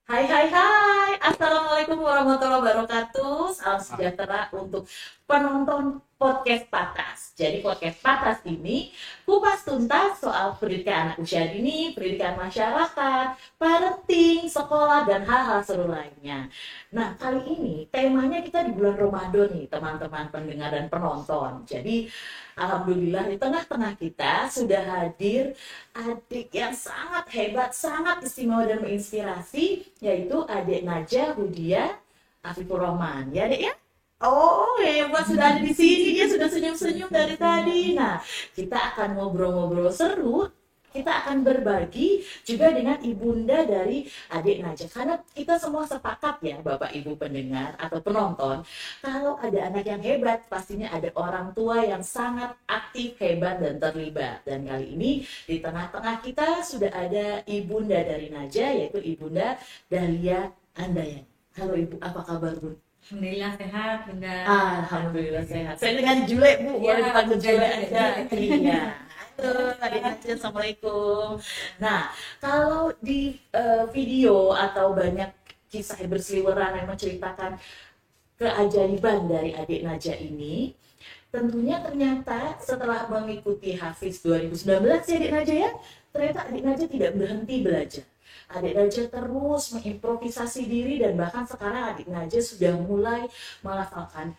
Hai hai hai, Assalamualaikum warahmatullahi wabarakatuh. Salam sejahtera untuk penonton podcast Patas. Jadi podcast Patas ini kupas tuntas soal pendidikan anak usia dini, pendidikan masyarakat, parenting, sekolah, dan hal-hal seru lainnya. Nah, kali ini temanya kita di bulan Ramadan nih, teman-teman pendengar dan penonton. Jadi, alhamdulillah di tengah-tengah kita sudah hadir adik yang sangat hebat, sangat istimewa dan menginspirasi, yaitu adik Najah Hudia Afifur Rahman. Ya, Dek ya? Oh, hebat sudah ada di sini. Dia sudah senyum-senyum dari tadi. Nah, kita akan ngobrol-ngobrol seru. Kita akan berbagi juga dengan ibunda dari adik Najah. Karena kita semua sepakat ya, Bapak Ibu pendengar atau penonton, kalau ada anak yang hebat, pastinya ada orang tua yang sangat aktif, hebat, dan terlibat. Dan kali ini di tengah-tengah kita sudah ada ibunda dari Najah, yaitu ibunda Dahlia Andayani. Halo Ibu, apa kabar Bu? Alhamdulillah sehat, Bunda. Alhamdulillah sehat. Saya dengan Jule Bu, boleh Ya, dipanggil Jule Jule. aja. Iya. Halo, adik Najah, Assalamualaikum. Nah, kalau di video atau banyak kisah yang berseliweran yang menceritakan keajaiban dari adik Najah ini, tentunya ternyata setelah mengikuti Hafiz 2019 ya adik Najah ya, ternyata adik Najah tidak berhenti belajar. Adik Najah terus mengimprovisasi diri dan bahkan sekarang adik Najah sudah mulai melafalkan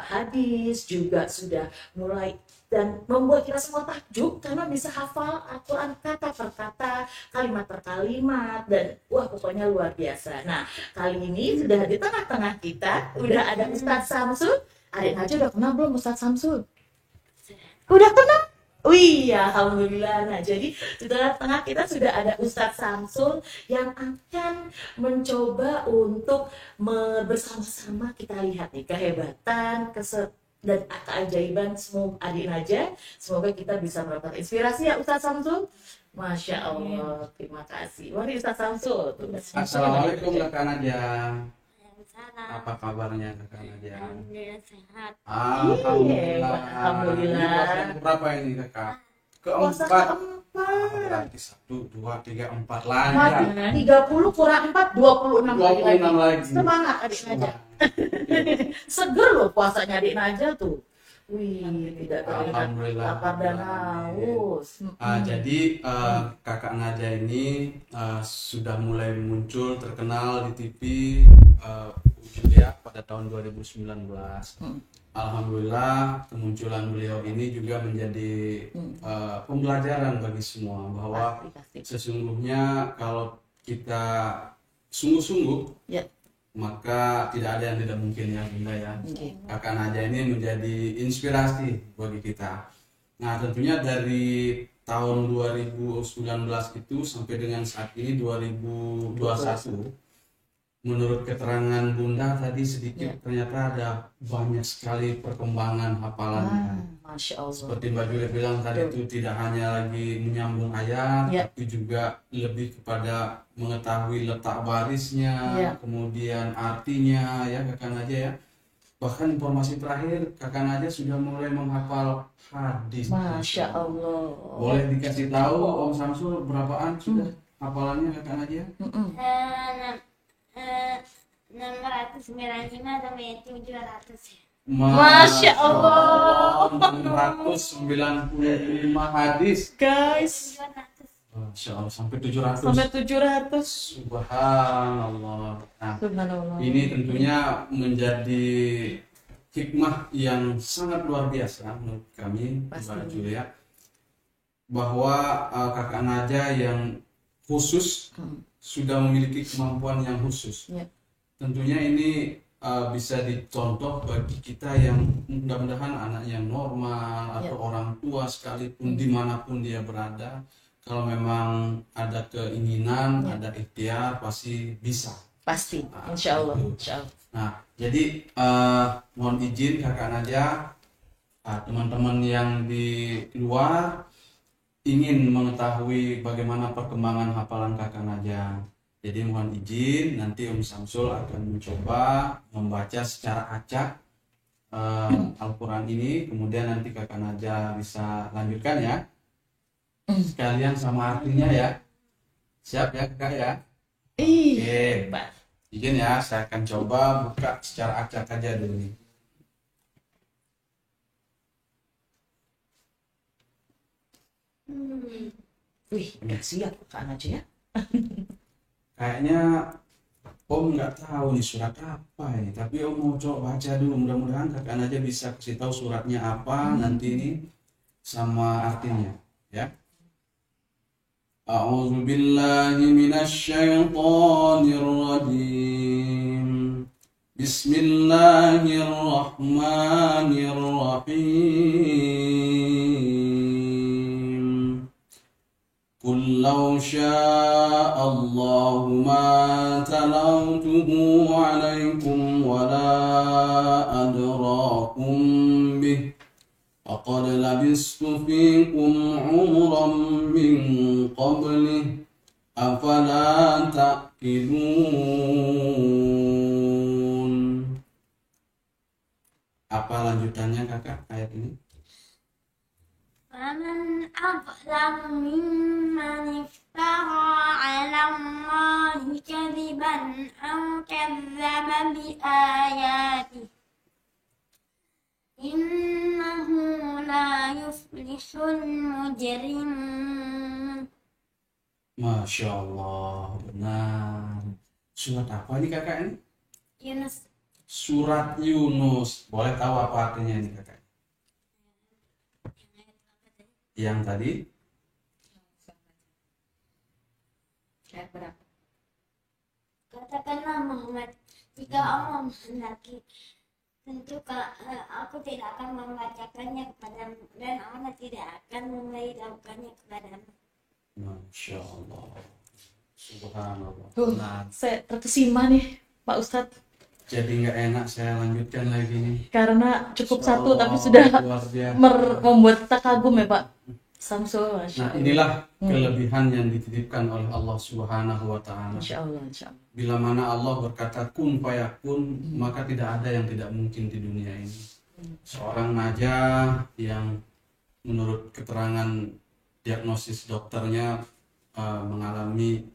hadis, juga sudah mulai dan membuat kita semua takjub karena bisa hafal Al-Quran kata per kata, kalimat per kalimat, dan wah pokoknya luar biasa. Nah, kali ini sudah di tengah-tengah kita, udah ada Ustadz Samsul. Adik Najwa udah kenal belum Ustadz Samsul? Udah kenal? Wih, ya, alhamdulillah. Nah, jadi di tengah-tengah kita sudah ada Ustadz Samsul yang akan mencoba untuk bersama-sama kita lihat nih kehebatan, dan keajaiban semua adik Najah. Semoga kita bisa mendapat inspirasi ya Ustadz Samsul. Masya Allah, terima kasih. Mari Ustadz Samsul. Assalamualaikum Kakak Nadia. Waalaikumsalam. Apa kabarnya Kakak Nadia? Alhamdulillah sehat. Alhamdulillah. Alhamdulillah. Ini puasa yang berapa ini Kakak? Puasa Keempat. keempat. Berarti 1, 2, 3, 4 Mati, lagi. 30 kurang 4, 26 lagi. 26 lagi. Semangat adik Najah. Seger loh puasanya adik Najah tuh. Wih, tidak terlihat Alhamdulillah. lapar dan haus. Jadi Kakak Nadia ini sudah mulai muncul terkenal di TV ya pada tahun 2019. Alhamdulillah kemunculan beliau ini juga menjadi pembelajaran bagi semua bahwa Pasti. sesungguhnya kalau kita sungguh-sungguh Ya. maka tidak ada yang tidak mungkin ya Bunda ya. Oke. Kakak Nadia ini menjadi inspirasi bagi kita. Nah tentunya dari tahun 2019 itu sampai dengan saat ini 2021, menurut keterangan Bunda tadi sedikit ternyata ada banyak sekali perkembangan hafalannya. Masya Allah. Seperti Mbak Julia bilang tadi itu tidak hanya lagi menyambung ayat, Ya. tapi juga lebih kepada mengetahui letak barisnya, Ya. kemudian artinya ya Kakak Nadia ya. Bahkan informasi terakhir Kakak Nadia sudah mulai menghafal hadis. Masya Allah. Boleh dikasih tahu Om Samsul berapaan sudah hafalannya Kakak Nadia? 695 sampai 700 ya. Masya Allah. 695 hadis. Guys, 700. Masya Allah sampai 700. sampai 700. Subhanallah. Nah, Subhanallah. ini tentunya menjadi hikmah yang sangat luar biasa menurut kami, Pasti. Mbak Julia, bahwa Kakak Nadia yang khusus sudah memiliki kemampuan yang khusus. Ya. Tentunya ini bisa dicontoh bagi kita yang mudah-mudahan anak yang normal atau orang tua sekalipun dimanapun dia berada, kalau memang ada keinginan, ada ikhtiar pasti bisa. Pasti, insya Allah. Insya Allah. Nah, jadi mohon izin Kakak Nadia, teman-teman yang di luar ingin mengetahui bagaimana perkembangan hafalan Kakak Nadia. Jadi mohon izin, nanti Om Samsul akan mencoba membaca secara acak Al-Quran ini, kemudian nanti Kakak Nadia bisa lanjutkan ya, sekalian sama artinya ya. Siap ya Kakak ya? Ih, Oke. hebat. Izin ya, saya akan coba buka secara acak aja dulu nih. Wih, udah siap Kak Najwa ya? Kayaknya Om nggak tahu nih surat apa ini, tapi Om mau coba baca dulu. Mudah-mudahan kakak aja bisa kasih tahu suratnya apa nanti ini sama artinya, ya. A'udzu billahi minasy syaithanir rajim. Bismillahirrahmanirrahim. قل لو شاء الله ما تلوته عليكم ولا أدراكم به فقد لبثت فيكم عمرا من قبله أفلا تعقلون. Apa lanjutannya kakak ayat ini? فمن أظلم ممن افترى على الله كذبا أو كذب بآياته إنه لا يفلح المجرمون. Masya Allah, benar. Surat apa ini kakak ini? Yunus. Surat Yunus. Boleh tahu apa artinya ini kakak? Yang tadi? Katakanlah Muhammad, jika Allah menghendaki, tentu aku tidak akan membacakannya kepadamu dan Allah tidak akan memberitahukannya kepadamu. Masya Allah. Subhanallah. Nah, saya terkesima nih Pak Ustadz. Jadi nggak enak saya lanjutkan lagi nih. Karena cukup Masya satu Allah, tapi sudah luar biasa. membuat kita kagum ya Pak Samsul. Masya Nah Allah. inilah kelebihan yang dititipkan oleh Allah Subhanahu wa Ta'ala. Masya Allah, Masya Allah. Bila mana Allah berkata kun fayakun, maka tidak ada yang tidak mungkin di dunia ini. Seorang najah yang menurut keterangan diagnosis dokternya mengalami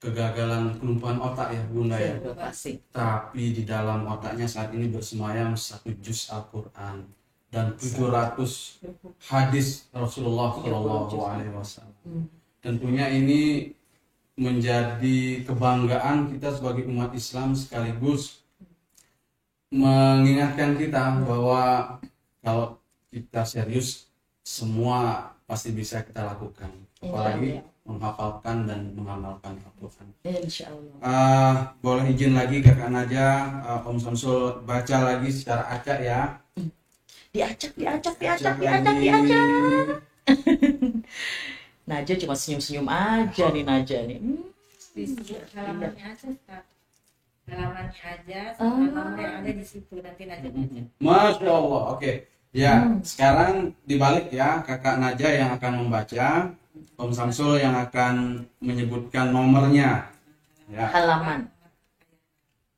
kegagalan kelumpuhan otak ya bunda ya. Pasti. Tapi di dalam otaknya saat ini bersemayam 1 juz Al-Quran dan 700 hadis Rasulullah Shallallahu Alaihi Wasallam. Tentunya ini menjadi kebanggaan kita sebagai umat Islam, sekaligus mengingatkan kita bahwa kalau kita serius semua pasti bisa kita lakukan, apalagi menghafalkan dan mengamalkan Al-Quran. Insya Allah. Boleh izin lagi kakak Naja, Om Samsul baca lagi secara acak ya. Diacak. Acak. Najwa cuma senyum-senyum aja nih Najwa nih. Halamannya aja, Ustaz. Halamannya aja, sama nomor yang ada di situ nanti baca. Masya Allah, oke. Ya, sekarang dibalik ya, kakak Naja yang akan membaca, Om Samsul yang akan menyebutkan nomornya. Ya, Halaman.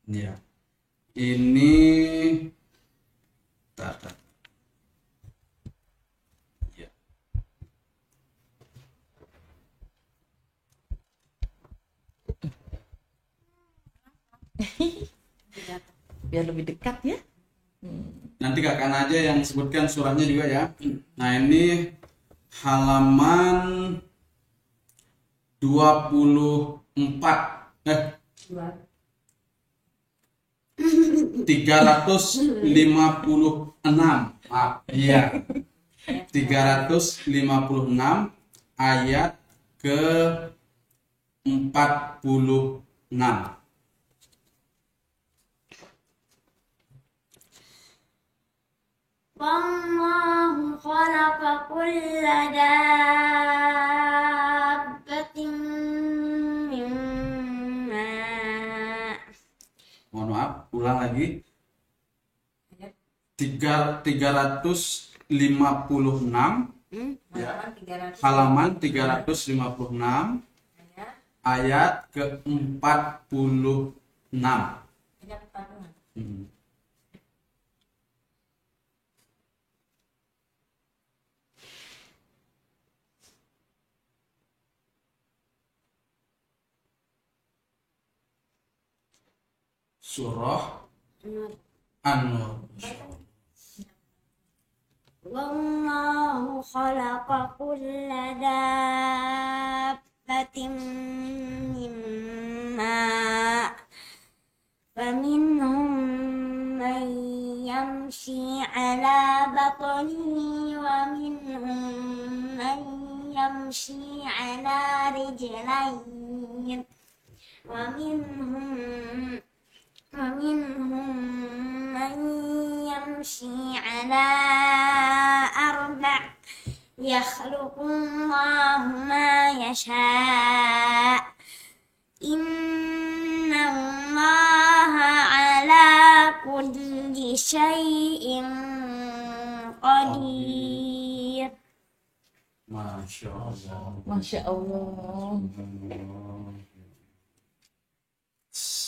ya. Ini, tar. Ya. Biar lebih dekat ya. Nanti kakak Naja yang sebutkan surahnya juga ya. Nah ini halaman 24 356. Iya. 356 ayat ke 46. Wallahu khalaqa kulla dabbatin min ma'. Mohon maaf, ulang lagi. 356 ya. Halaman 356 ayat ke-46. surah Nur. An-Nur. Wallahu khalaqa kulla dabbatin mimma faminhum man yamshi ala batnihi wa minhum man yamshi ala rijlayn ومنهم من يمشي على أربع يخلق الله ما يشاء إن الله على كل شيء قدير. Masya Allah. Masya Allah.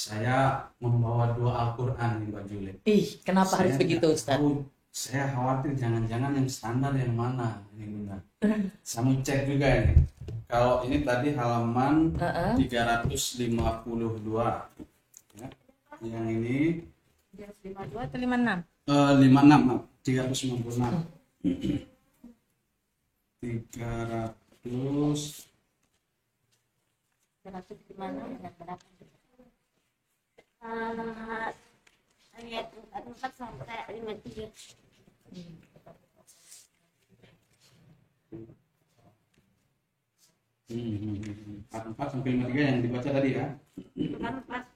Saya membawa dua Al-Quran nih Mbak Julie. Ih, kenapa harus Saya begitu, nggak Ustaz? tahu, saya khawatir jangan-jangan yang standar yang mana ini Bunda. Saya mau cek juga ini. Kalau ini tadi halaman 352. Ya. Yang ini 352 atau 56? 56, maaf. 356. 300 300 di mana? Ayat berapa? Ayat 44 sampai 53. Hmm. 44 sampai 53 yang dibaca tadi ya. 44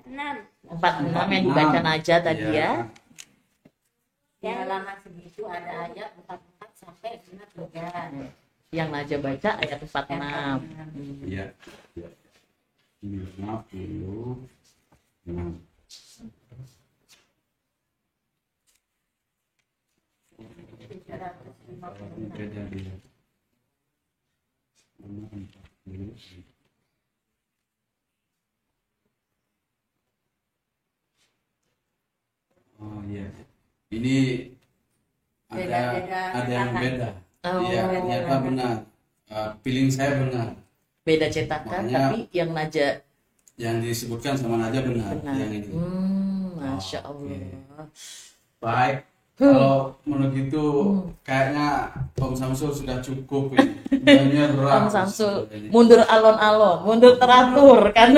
6. 46 yang dibaca Najah tadi Iya. ya. Di halaman segitu ada ayat 44 sampai 53. Yang Najah baca ayat 46. Iya. Iya. 56. Beda dia. Oh iya. Ini Beda-beda ada yang cetakan. beda. Oh. Iya, ternyata benar. Feeling saya benar. Beda cetakan, Makanya- tapi yang Najah Yang disebutkan sama Najah benar. benar. Yang ini. Masya Oke. Allah. Baik. Kalau menurut itu kayaknya Om Samsul sudah cukup ini. Udah nyerah. Om Samsul Ini. mundur alon-alon, mundur teratur kan.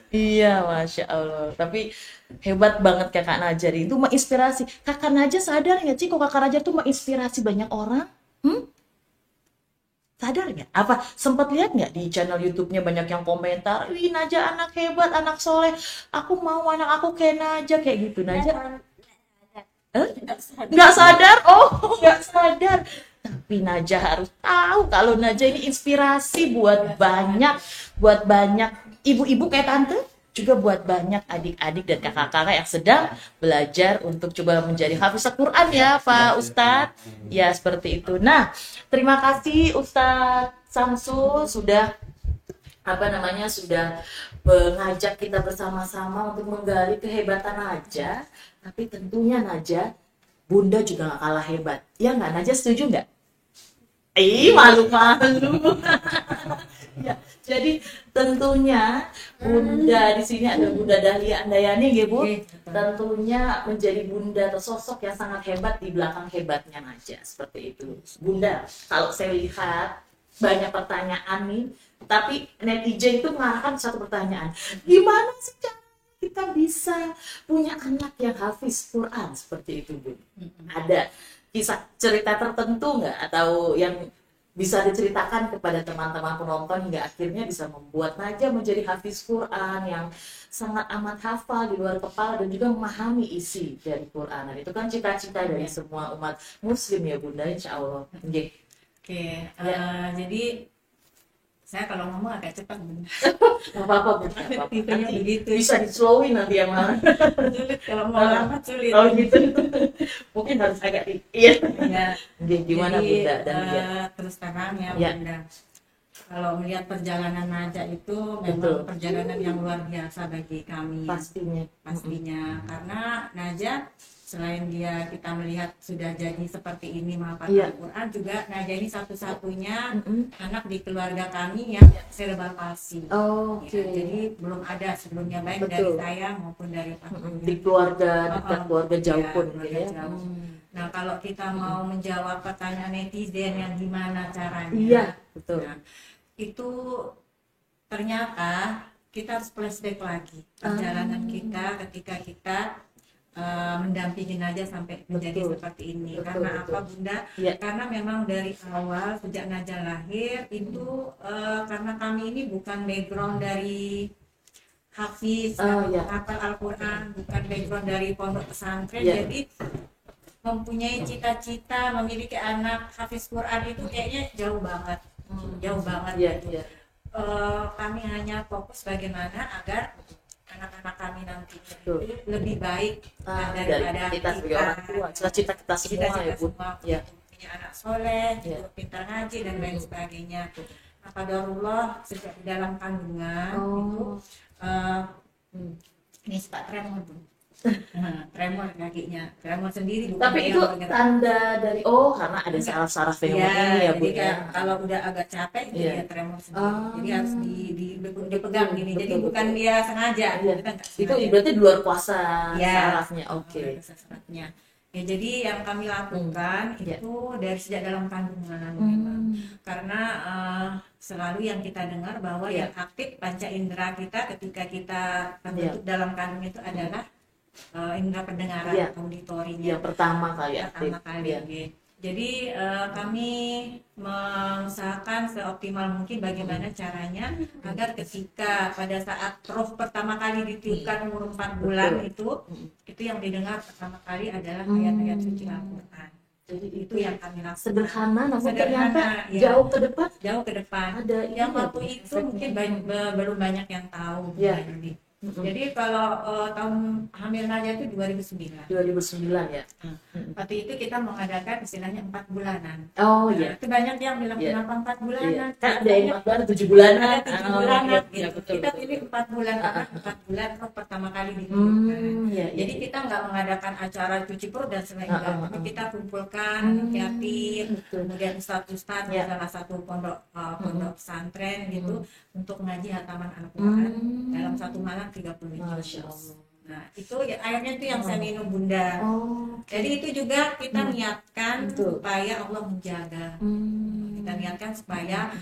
Iya, Masya Allah. Tapi hebat banget Kakak Najar itu menginspirasi. Kakak Najar sadar nggak sih kok Kakak Najar tuh menginspirasi banyak orang? Sadar nggak? Apa sempat lihat nggak di channel YouTube-nya banyak yang komentar, "Wih, Naja anak hebat, anak soleh. Aku mau anak aku kayak Naja kayak gitu." Naja nggak sadar, nggak sadar. Tapi Najah harus tahu kalau Najah ini inspirasi buat banyak ibu-ibu kayak tante, juga buat banyak adik-adik dan kakak-kakak yang sedang belajar untuk coba menjadi hafiz Al-Quran ya Pak Ustadz. Ya seperti itu. Nah, terima kasih Ustadz Samsul sudah sudah mengajak kita bersama-sama untuk menggali kehebatan Najah. Tapi tentunya Najah, Bunda juga gak kalah hebat. Ya nggak, Najah setuju nggak? Malu-malu. Ya, jadi tentunya Bunda di sini ada Bunda Dahlia Andayani, ya Bu. Tentunya menjadi Bunda atau sosok yang sangat hebat di belakang hebatnya Najah, seperti itu. Bunda, kalau saya lihat banyak pertanyaan nih, tapi netizen itu mengarahkan satu pertanyaan. Gimana sih cara kita bisa punya anak yang hafiz Quran seperti itu, Bu? Ada kisah cerita tertentu nggak atau yang bisa diceritakan kepada teman-teman penonton hingga akhirnya bisa membuat Najah menjadi hafiz Quran yang sangat amat hafal di luar kepala dan juga memahami isi dari Quran. Dan itu kan cita-cita dari semua umat Muslim ya Bunda, insya Allah. Nggih. Oke, Ya. jadi saya kalau ngomong agak cepat, Bunda. Nggak apa-apa, Bu. Nggak apa-apa. Tipenya Nanti begitu. bisa di-slowin nanti yang mana. Sulit kalau mau lambat sulit. Oh gitu. Mungkin harus agak iya. Ya. Gimana Jadi, Bunda dan dia? terus terang ya, Ya. Bunda. kalau melihat perjalanan Najah itu Betul. memang perjalanan yang luar biasa bagi kami. Pastinya. Karena Najah selain dia kita melihat sudah jadi seperti ini menghafal Iya. Al-Quran, juga Najah ini satu-satunya Mm-mm. anak di keluarga kami yang cerebral palsy. Oh, oke. Ya, jadi belum ada sebelumnya baik Betul. dari saya maupun dari Mm-mm. pamannya. Di keluarga dekat, Oh, keluarga jauh ya, pun keluarga gitu ya. jauh. Nah, kalau kita mau menjawab pertanyaan netizen yang gimana caranya, Iya, betul. nah, itu ternyata kita harus flashback lagi perjalanan kita ketika kita mendampingi Najah sampai menjadi Betul. seperti ini. Betul, Karena betul. apa Bunda? Iya. Karena memang dari awal sejak Najah lahir itu karena kami ini bukan background dari hafiz, Iya. hafal Al-Quran, bukan background dari pondok pesantren, Iya. jadi mempunyai cita-cita memiliki anak hafiz Quran itu kayaknya jauh banget, jauh banget. Iya, gitu. iya. Kami hanya fokus bagaimana agar anak-anak kami nantinya Betul. itu lebih baik Dari daripada kita sebagai orang tua, cita-cita kita semua cita-cita ya, Bu. semua, Iya. punya anak soleh, Iya. juga pintar ngaji dan lain sebagainya. Nah, qadarullah sejak di dalam kandungan itu ini suka tremor, Bu. Tremor kakinya, tremor sendiri bukan Tapi yang itu bergerak. tanda dari karena ada saraf-saraf fenomena ini ya, Bu jadi ya. kalau udah agak capek itu Iya. dia tremor sendiri. Ah. Jadi harus dipegang gini. Jadi Betul, bukan betul. dia sengaja. Iya. Kita nggak Itu sengaja. berarti di luar kuasa Iya. sarafnya. Oke. Sarafnya. Ya, jadi yang kami lakukan Iya. itu dari sejak dalam kandungan memang. Karena selalu yang kita dengar bahwa Iya. yang aktif panca indera kita ketika kita terbentuk dalam kandung itu adalah indera pendengaran, Iya. auditorinya. Yang pertama kali aktif. Pertama kali. Iya. Gitu. Jadi kami mengusahakan seoptimal mungkin bagaimana caranya agar ketika pada saat roh pertama kali ditiupkan umur 4 bulan itu yang didengar pertama kali adalah ayat-ayat suci Al-Quran. Jadi Itu yang kami lakukan. sederhana namun Sederhana, ternyata iya. jauh ke depan Jauh ke depan. ada Yang ini ya, waktu Bu, itu efeknya. mungkin belum banyak yang tahu. Iya. Ini. Jadi kalau tahun hamil Najah itu 2009. 2009 ya. Waktu itu kita mengadakan istilahnya 4 bulanan. Oh Nah, iya. itu banyak yang bilang Iya. kenapa 4 Iya. bulanan? Kan ada yang 4 bulan, 7 bulanan. Ada 7 bulanan. Iya, Gitu. betul, Kita betul. pilih 4 bulan karena 4 bulan roh pertama kali ditunjukkan. Iya, iya. Jadi kita nggak mengadakan acara cuci perut dan selainnya, tapi kita kumpulkan anak yatim, betul. kemudian ustadz-ustadz di Iya. salah satu pondok pesantren gitu untuk ngaji hataman Al-Quran dalam satu malam 30 Masya juz. Allah. Nah itu ya, airnya itu yang saya minum Bunda. Oh. Jadi itu juga kita niatkan Betul. supaya Allah menjaga. Kita niatkan supaya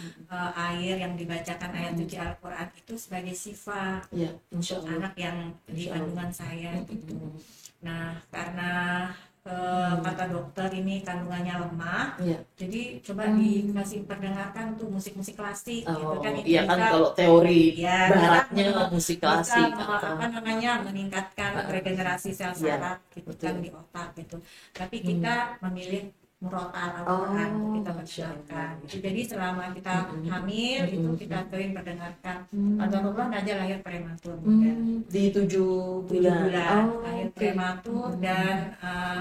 air yang dibacakan ayat suci Al-Quran itu sebagai sifat Iya, insya Allah. anak yang di kandungan saya gitu. Nah karena kata dokter ini kandungannya lemah, Iya. jadi coba dikasih perdengarkan tuh musik-musik klasik gitu Oh, kan. Itu iya kan bisa- kalau teori ya, baratnya bisa- musik bisa klasik apa namanya meningkatkan regenerasi sel Iya, saraf gitu betul. kan di otak gitu. Tapi kita memilih murotal Al-Quran Oh, kita Masya perdengarkan. Gitu. Jadi selama kita hamil itu kita sering perdengarkan. Qadarullah Najah lahir prematur. di 7 7 bulan. bulan Oh, lahir oke. prematur dan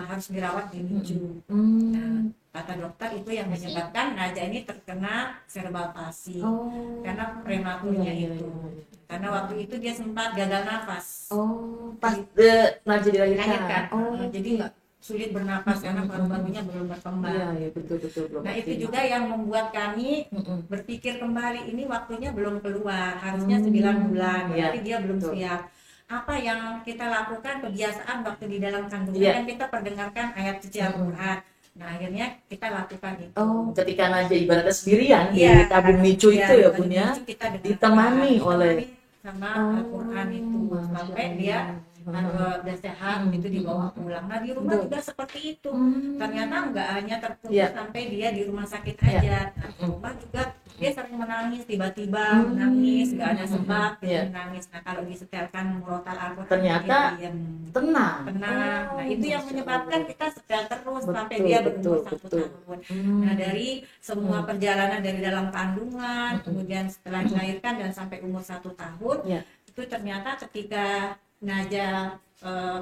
harus dirawat di NICU. Hmm. Kata dokter itu yang menyebabkan Najah ini terkena cerebral palsy Oh. karena prematurnya Iya, iya, itu. iya. Karena waktu itu dia sempat gagal nafas. Oh, pas Najah dilahirkan. Dilahirkan. Oh, Jadi nggak sulit bernapas karena paru-parunya belum berkembang. iya, iya, betul belum Nah itu optimal. juga yang membuat kami Mm-mm. berpikir kembali, ini waktunya belum keluar, harusnya 9 bulan, Iya, tapi dia belum betul. siap. Apa yang kita lakukan kebiasaan waktu di dalam kandungan Iya. kan kita perdengarkan ayat suci Al-Quran. Nah akhirnya kita lakukan itu. Oh, ketika Najah ibaratnya sendirian Iya, di tabung nicu iya, itu ya tabung Bun ya. nicu kita dengarkan, ditemani oleh sama Oh, Al-Quran itu sampai Masya dia Allah. udah sehat gitu dibawa pulang. Nah di rumah Betul. juga seperti itu. Hmm. Ternyata nggak hanya terputus Iya. sampai dia di rumah sakit Iya. aja. Nah, di rumah juga dia sering menangis tiba-tiba menangis nggak ada sebab gitu, Iya. menangis. Nah kalau disetelkan murotal Al-Quran Ternyata dia diam, tenang. tenang. Nah itu yang Masya menyebabkan Allah. kita setel terus sampai Betul, dia betul, berumur 1 betul. tahun. Hmm. Nah dari semua perjalanan dari dalam kandungan, kemudian setelah dilahirkan dan sampai umur 1 tahun, Iya. itu ternyata ketika Naja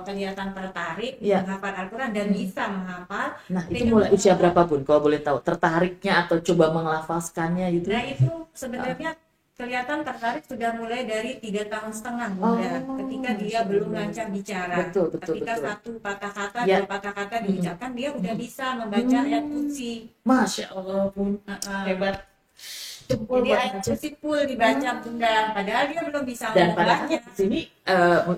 kelihatan tertarik Iya. menghafal Al-Quran dan bisa menghafal. Nah, itu Dengan- mulai usia berapa Bun? Kalau boleh tahu, tertariknya atau coba menglafazkannya gitu? Nah itu sebenarnya kelihatan tertarik sudah mulai dari 3,5 tahun Bunda. Oh, Ketika dia belum lancar bicara. Betul, betul, Ketika betul. satu patah kata, Ya. dua patah kata diucapkan, dia udah bisa membaca ayat kursi. Masya Allah Bun, Heeh. hebat. Jempol Jadi buat ayat Naja. kursi full dibaca Bunda. Padahal dia belum bisa Dan padahal membacanya. di sini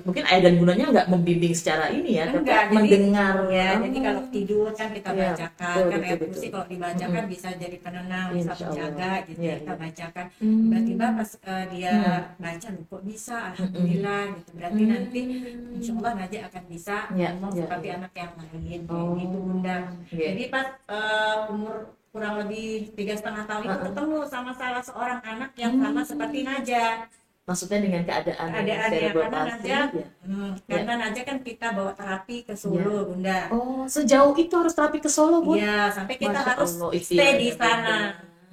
mungkin ayah dan bundanya nggak membimbing secara ini ya, tapi Enggak, jadi mendengar. ya, Oh. jadi kalau tidur kan kita Iya, bacakan betul, kan betul, ayat betul. kursi kalau dibacakan bisa jadi penenang, bisa Insya Allah. menjaga gitu Iya, kita iya. bacakan. Hmm. Tiba-tiba pas dia baca loh kok bisa, alhamdulillah gitu. Berarti nanti insya Allah Naja akan bisa Iya, ngomong iya, seperti iya. anak yang lain Oh, gitu Bunda. iya. Jadi pas umur kurang lebih 3,5 tahun itu ketemu sama salah seorang anak yang sama seperti Naja. Maksudnya dengan keadaan Keadaannya cerebral karena palsy, Naja, ya. karena Naja kan kita bawa terapi ke Solo Bunda. Oh, sejauh itu harus terapi ke Solo, Bu? Iya, sampai kita Masya harus Allah, stay di ikhtiarnya, sana.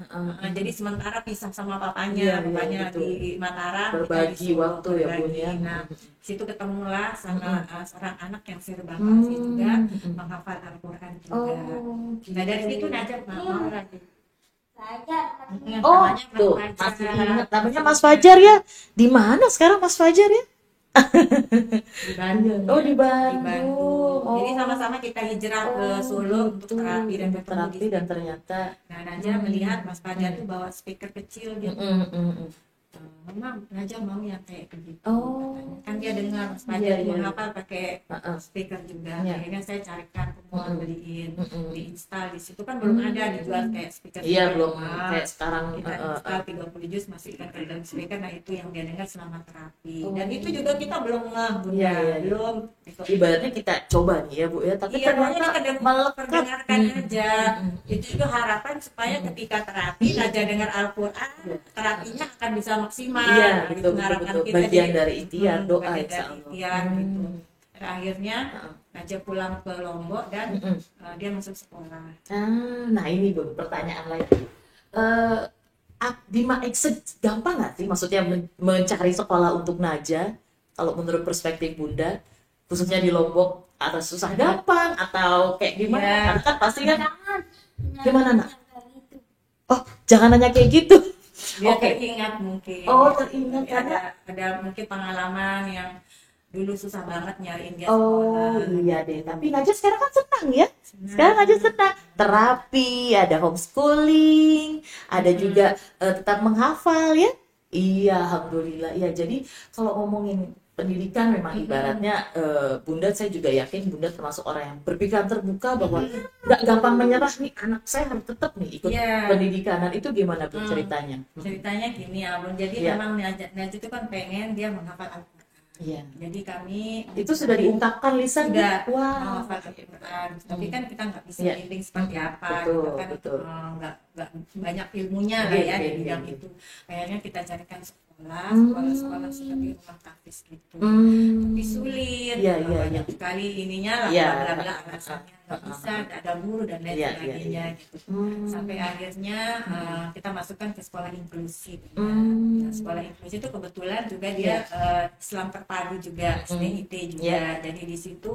Bunda. Jadi sementara pisah sama Iya, papanya, iya, papanya betul. di Mataram, kita di Berbagi Solo, waktu ya, Bun, berbagi. ya. Nah, situ ketemulah sama seorang anak yang cerebral palsy juga menghafal Al-Quran juga. Oh, Nah dari situ Najat mau lagi. Belajar. Oh, Namanya Mas tuh, Fajar. masih ingat namanya Mas Fajar ya? Di mana sekarang Mas Fajar ya? Di Bandung. Oh, di Di Bandung. Bandung. Oh. Jadi sama-sama kita hijrah ke Solo untuk gitu. terapi dan Untuk ketemu di terapi dan ternyata Nah, Naja melihat Mas Fajar tuh bawa speaker kecil gitu. Mama, Naja mau yang kayak begitu. Oh. Katanya. Kan dia dengar Mas Iya, Fajar iya. menghafal pakai Heeh. speaker juga. Iya. Akhirnya saya carikan semua beliin, diinstal di situ kan belum ada dijual kayak speaker. Iya, belum Nah, kayak sekarang. kita install 30 juz masukkan ke dalam speaker, nah itu yang dia dengar selama terapi. Dan itu juga kita belum ngeh Bunda, Iya, iya, iya. belum gitu. Ibaratnya kita coba nih ya, Bu ya, tapi Iya, ternyata makanya melekat. perdengarkan aja. Itu juga harapan supaya ketika terapi Naja dengar Al-Quran, terapinya akan bisa maksimal. Iya, Nah, betul, itu betul, harapan betul. kita Bagian di- dari ikhtiar, doa, bagian insya dari Allah. ikhtiar gitu. Akhirnya Heeh. Naja pulang ke Lombok dan dia masuk sekolah. Nah ini Bu, pertanyaan lagi. Gampang nggak sih maksudnya mencari sekolah untuk Naja? Kalau menurut perspektif Bunda, khususnya di Lombok, atau susah gampang atau kayak gimana? Iya. Karena kan pasti kan, Nah, Gimana, Nak? kayak gitu. oh jangan nanya kayak gitu. Dia Oke. teringat mungkin. Oh, teringat karena ada mungkin pengalaman yang dulu susah banget nyariin dia oh sekolah. iya deh. Tapi Naja sekarang kan senang ya. Sekarang Naja senang. Terapi, ada homeschooling, ada juga tetap menghafal ya. Iya, alhamdulillah. Iya, jadi kalau ngomongin pendidikan memang ibaratnya Bunda, saya juga yakin Bunda termasuk orang yang berpikiran terbuka bahwa nggak gampang menyerah nih, anak saya harus tetap nih ikut Iya. pendidikan. Dan itu gimana Bu ceritanya? Ceritanya gini ya Bun, jadi Iya. memang Najat itu kan pengen dia menghafal Al-Quran. Iya. Jadi kami Itu sudah diungkapkan lisan sudah Wah. menghafal Al-Quran, tapi kan kita nggak bisa Iya. bimbing seperti apa, Betul, kita kan betul. nggak banyak ilmunya lah Iya, ya iya, di bidang iya. itu. Akhirnya kita carikan sekolah seperti rumah tafis gitu. Tapi sulit, Iya, iya, banyak iya. sekali ininya lah, Iya. bla bla alasannya nggak bisa, nggak ada guru dan lain Iya, iya, sebagainya iya. gitu. Sampai akhirnya kita masukkan ke sekolah inklusif. Hmm. Nah, sekolah inklusif itu kebetulan juga dia Islam terpadu juga, STIT juga. Iya. Jadi di situ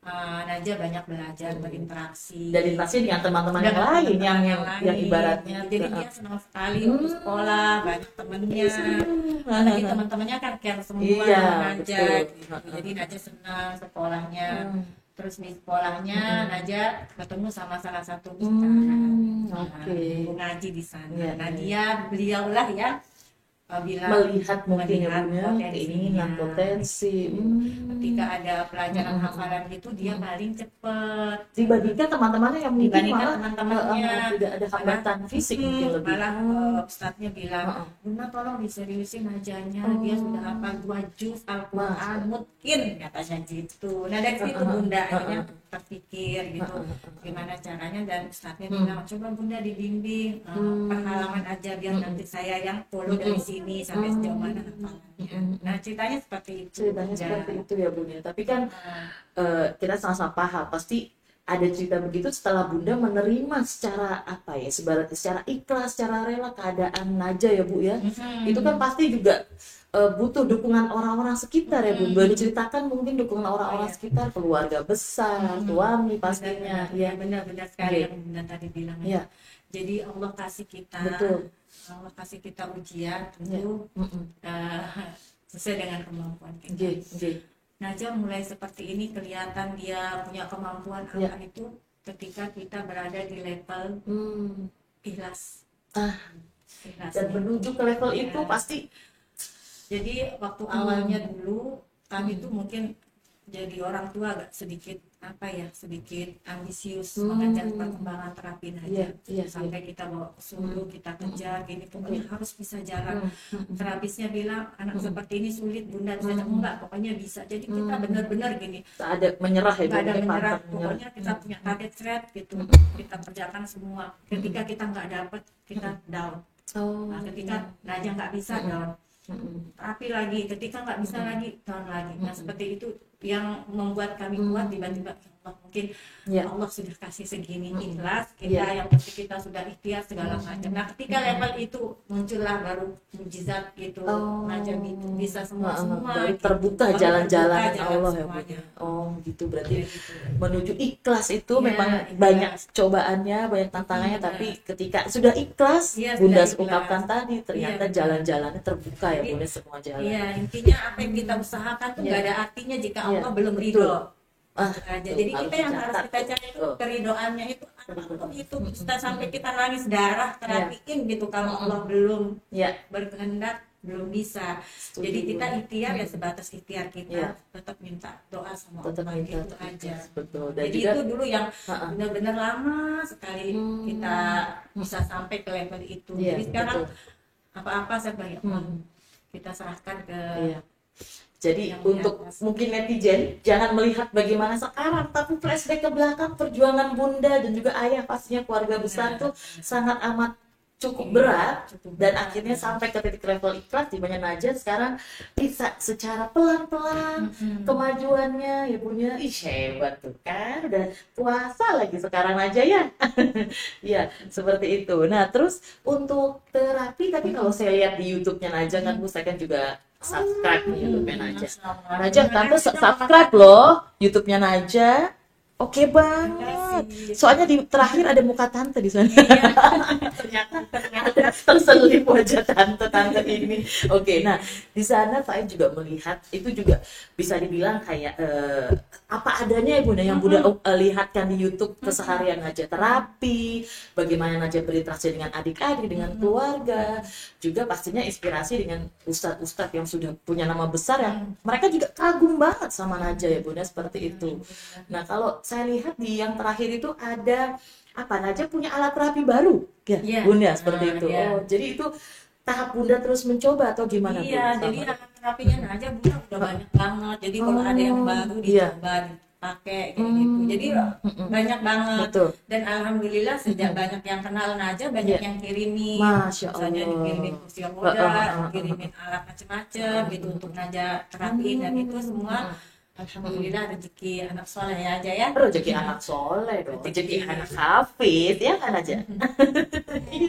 Naja banyak belajar berinteraksi. Dan interaksi dengan teman-teman yang Dengan lain teman-teman yang ibaratnya jadi dia senang sekali untuk sekolah, banyak temennya. Apalagi teman-temannya kan care semua Iya, sama Naja betul. gitu. Jadi Naja senang sekolahnya. Terus di sekolahnya Naja ketemu sama salah satu ustaz. Oke. Ngaji di sana. Iya, Nah iya. beliaulah yang bilang melihat mungkin ya melihat Bunda, potensinya. keinginan potensi. ketika ada pelajaran hafalan gitu dia paling cepet Dibandingkan teman-temannya yang mungkin dibandingkan malah teman-temannya. tidak ada hambatan fisik mungkin lebih. Malah ustadznya bilang, Bunda tolong diseriusin Najanya, dia sudah hafal 2 juz Al-Quran, mungkin katanya gitu. Nah dari situ Bunda akhirnya terpikir gitu gimana caranya, dan ustadznya bilang coba Bunda dibimbing per halaman aja biar nanti saya yang follow dari sini sampai sejauh mana hafalannya. Nah ceritanya seperti itu. Ceritanya Bunda. seperti itu ya Bunda. Tapi kan kita sama-sama paham pasti ada cerita begitu setelah Bunda menerima secara apa ya, secara ikhlas, secara rela keadaan Najah ya Bu ya. Itu kan pasti juga butuh dukungan orang-orang sekitar ya Bu. Boleh diceritakan mungkin dukungan orang-orang sekitar, keluarga besar, suami pastinya. Ya, benar-benar sekali Oke. yang Bunda tadi bilang. Iya. Jadi Allah kasih kita, Betul. Allah kasih kita ujian Ya. tentu Mm-mm. sesuai dengan kemampuan kita. Oke, oke. Najah mulai seperti ini kelihatan dia punya kemampuan Ya. apa itu ketika kita berada di level ikhlas. Ah, Ikhlas. dan menuju ke level Ya. itu pasti Jadi waktu awalnya dulu kami tuh mungkin jadi orang tua agak sedikit sedikit ambisius mengejar perkembangan terapi Najah. Iya, Sampai kita bawa ke Solo, kita kejar gini pokoknya harus bisa jalan. Terapisnya bilang anak seperti ini sulit Bunda, saya enggak, pokoknya bisa. Jadi kita benar-benar gini, tak ada menyerah ya Bu. nggak ada Pantang menyerah, menyerah. pokoknya kita punya target set gitu, kita kerjakan semua. Ketika kita nggak dapat, kita down. Oh. Nah, ketika Najah nggak bisa down, terapi lagi, ketika nggak bisa lagi down lagi. Nah seperti itu yang membuat kami kuat. Tiba-tiba ya Allah, mungkin Ya. Allah sudah kasih segini ikhlas kita, yang pasti kita sudah ikhtiar segala macam. Nah ketika level itu muncullah baru mujizat gitu. Oh. Najah bisa semua Baru gitu. terbuka Baru jalan-jalan terbuka jalan Allah ya Bu. semuanya. Oh gitu, berarti Kayak gitu. menuju ikhlas itu Iya, memang ikhlas. banyak cobaannya, banyak tantangannya, Iya. tapi ketika sudah ikhlas, Iya, Bunda sudah ikhlas. ungkapkan tadi, ternyata Iya. jalan-jalannya terbuka ya Jadi, Bunda, semua jalan. Iya, intinya apa yang kita usahakan tuh Iya. nggak ada artinya jika Iya, Allah belum betul. ridho. Ah, Aja. betul, Jadi harus kita yang harus dicatat. kita cari itu Betul. keridoannya itu apapun itu, kita sampai kita nangis darah terapiin gitu, kalau Allah belum Ya, berkehendak belum bisa. Setuju, Jadi kita Bu. ikhtiar ya sebatas ikhtiar kita, Iya. tetap minta doa sama tetap Allah minta gitu aja. betul. Dan Jadi juga itu dulu yang Ha-ha. benar-benar lama sekali kita bisa sampai ke level itu. Iya, Jadi sekarang betul. apa-apa saya banyak kita serahkan ke Iya. Jadi yang untuk di atas. mungkin netizen jangan melihat bagaimana sekarang, tapi flashback ke belakang perjuangan Bunda dan juga ayah, pastinya keluarga besar tuh sangat amat cukup berat, cukup dan berat. akhirnya sampai ke titik level ikhlas, di mana Najah sekarang bisa secara pelan-pelan kemajuannya ya Bunda. Ih hebat tuh kan, udah puasa lagi sekarang aja ya. Ya seperti itu. Nah terus untuk terapi, tapi kalau saya lihat di YouTube-nya Najah kan Bu, saya kan juga subscribe nih YouTube-nya Najah. Najah, tante subscribe loh YouTube-nya Najah. Oke banget. Soalnya di terakhir ada muka tante di sana. Ternyata terselip wajah tante ini. Oke, nah di sana saya juga melihat itu juga bisa dibilang kayak apa adanya ya Bunda, yang Bunda lihatkan di YouTube keseharian Najah terapi, bagaimana Najah berinteraksi dengan adik-adik, dengan keluarga, juga pastinya inspirasi dengan ustadz-ustadz yang sudah punya nama besar yang mereka juga kagum banget sama Najah ya Bunda, seperti itu. Nah kalau saya lihat di yang terakhir itu ada apa, Najah punya alat terapi baru ya Iya. Bunda, seperti Nah, itu. iya. Oh jadi itu tahap Bunda terus mencoba atau gimana Iya, Bunda? jadi alat terapinya Najah Bunda udah banyak banget. Jadi kalau ada yang baru Iya. dicoba dipakai kayak gitu. Jadi banyak banget. Betul. Dan alhamdulillah sejak banyak yang kenal Najah, banyak Iya. yang kirimin. Masya Misalnya Allah. dikirimin kursi roda, dikirimin alat macam-macam gitu untuk Najah terapiin, dan itu semua alhamdulillah rezeki anak soleh ya aja ya. Rezeki anak soleh dong, rezeki anak hafiz ya kan aja.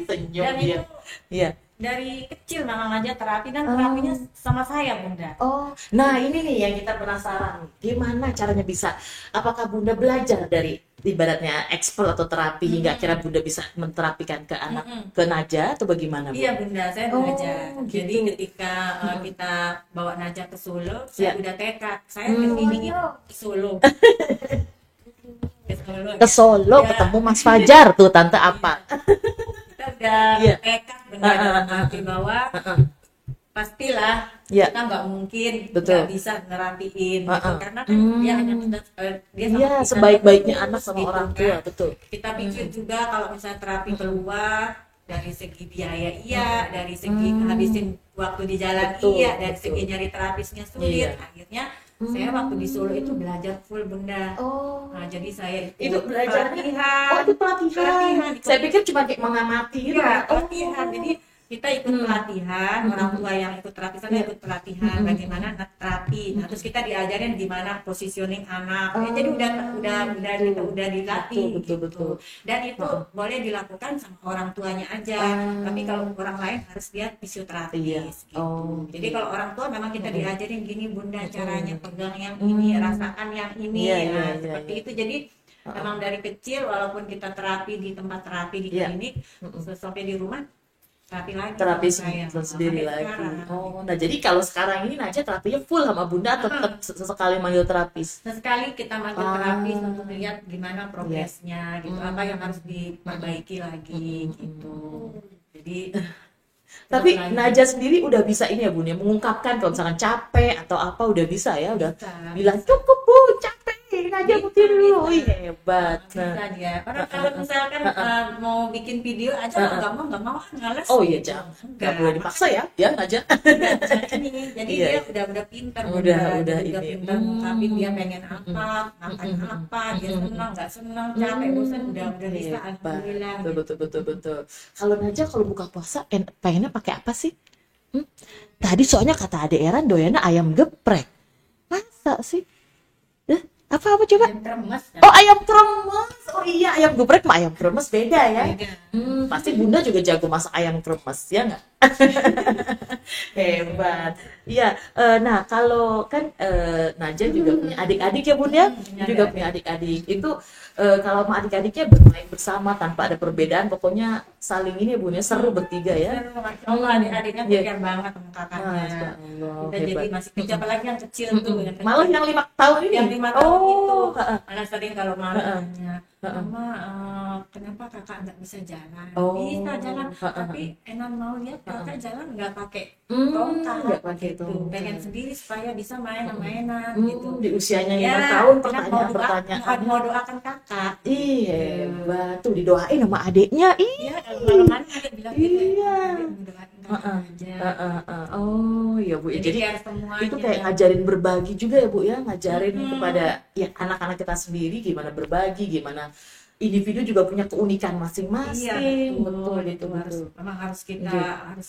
Senyum Dan dia. itu Iya. dari kecil memang Najah terapi, dan terapinya sama saya Bunda. Oh, nah ini nih yang kita penasaran, gimana caranya bisa? Apakah Bunda belajar dari ibaratnya expert atau terapi hingga akhirnya Bunda bisa menterapikan ke anak, ke Najah atau bagaimana Bu? Iya Bunda, saya Oh, belajar. gitu. Jadi ketika kita bawa Najah ke Solo, saya Iya. udah tekad. Saya kesini ke Solo. Ke Solo. Ke Solo Ya, ketemu Mas Fajar tuh, tante apa? kita udah Iya. tekad benar dalam hati bahwa pastilah Iya. kita nggak mungkin Betul. nggak bisa ngerapiin gitu. Karena kan dia hanya dia sama Iya, kita sebaik-baiknya terus anak sama gitu orang kan. tua, betul. Kita pikir juga kalau misalnya terapi keluar, dari segi biaya iya, dari segi habisin waktu di jalan Betul, iya, dari betul. segi nyari terapisnya sulit. Iya. Akhirnya saya waktu di Solo itu belajar full Bunda. Oh, Nah, jadi saya itu belajarnya? pelatihan. Oh itu pelatihan. Pelatihan. Saya pikir cuma kayak mengamati gitu. Iya, Oh. pelatihan. Jadi kita ikut pelatihan, orang tua yang ikut terapi sana ikut pelatihan bagaimana terapi. Nah, terus kita diajarin gimana positioning anak. Ya, jadi udah dilatih gitu. Dan itu boleh dilakukan sama orang tuanya aja. Tapi kalau orang lain harus lihat fisioterapis gitu. Jadi kalau orang tua memang kita diajarin gini Bunda caranya pegang yang ini, rasakan yang ini, seperti itu. Jadi memang dari kecil walaupun kita terapi di tempat terapi di klinik, sampai di rumah terapi sendiri lagi. Nah jadi kalau sekarang ini Najah terapinya full sama Bunda atau tetap sesekali manggil terapis? Sesekali kita manggil terapis untuk lihat gimana progresnya gitu, apa yang harus diperbaiki lagi gitu. Jadi tapi Najah sendiri udah bisa ini ya Bun ya, mengungkapkan kalau misalkan capek atau apa udah bisa ya, udah bilang cukup Bu capek, Najah putih dulu. Hebat. Bisa dia. Karena kalau misalkan mau bikin video aja nggak mau ngales. Oh iya jangan, nggak boleh dipaksa ya Najah. Jadi dia udah pintar, udah pintar ngungkapin dia pengen apa, ngapain apa, dia senang nggak senang, capek bosan udah bisa. Alhamdulillah. Betul. Kalau Najah kalau buka puasa pengennya pakai apa sih? Tadi soalnya kata Ade Eran doyannya ayam geprek. Masa sih? Apa coba? Ayam kremes. Oh ayam kremes. Oh iya ayam geprek sama ayam kremes beda ya. Pasti Bunda juga jago masak ayam kremes ya nggak? Hebat. Iya. Nah kalau kan Najah juga punya adik-adik ya Bunda, juga punya adik-adik. Itu kalau sama adik-adiknya bermain bersama tanpa ada perbedaan, pokoknya saling ini ya Bunda, seru bertiga ya. Seru, adik-adiknya pintar banget sama kakaknya. Kita jadi masih kecil, apalagi yang kecil tuh. Malah yang 5 tahun ini. Yang 5 tahun itu. Malah sering kalau malamnya, Mama, kenapa kakak nggak bisa jalan? Bisa jalan, tapi Enan mau lihat kakak jalan nggak pakai tongkat, nggak pakai gitu. tongkat. Pengen sendiri supaya bisa main sama Enan gitu. Di usianya 5 Ya, tahun pertanyaan mau doakan kakak. Iya, hebat. Tuh didoain sama adiknya. Iya, kalau malam-malam adik bilang gitu. Iya. Adik mau doain kakak aja. Oh iya Bu. Jadi care semuanya. itu kayak ngajarin berbagi juga ya Bu ya, ngajarin kepada ya anak-anak kita sendiri gimana berbagi, gimana individu juga punya keunikan masing-masing. Iya, betul itu memang harus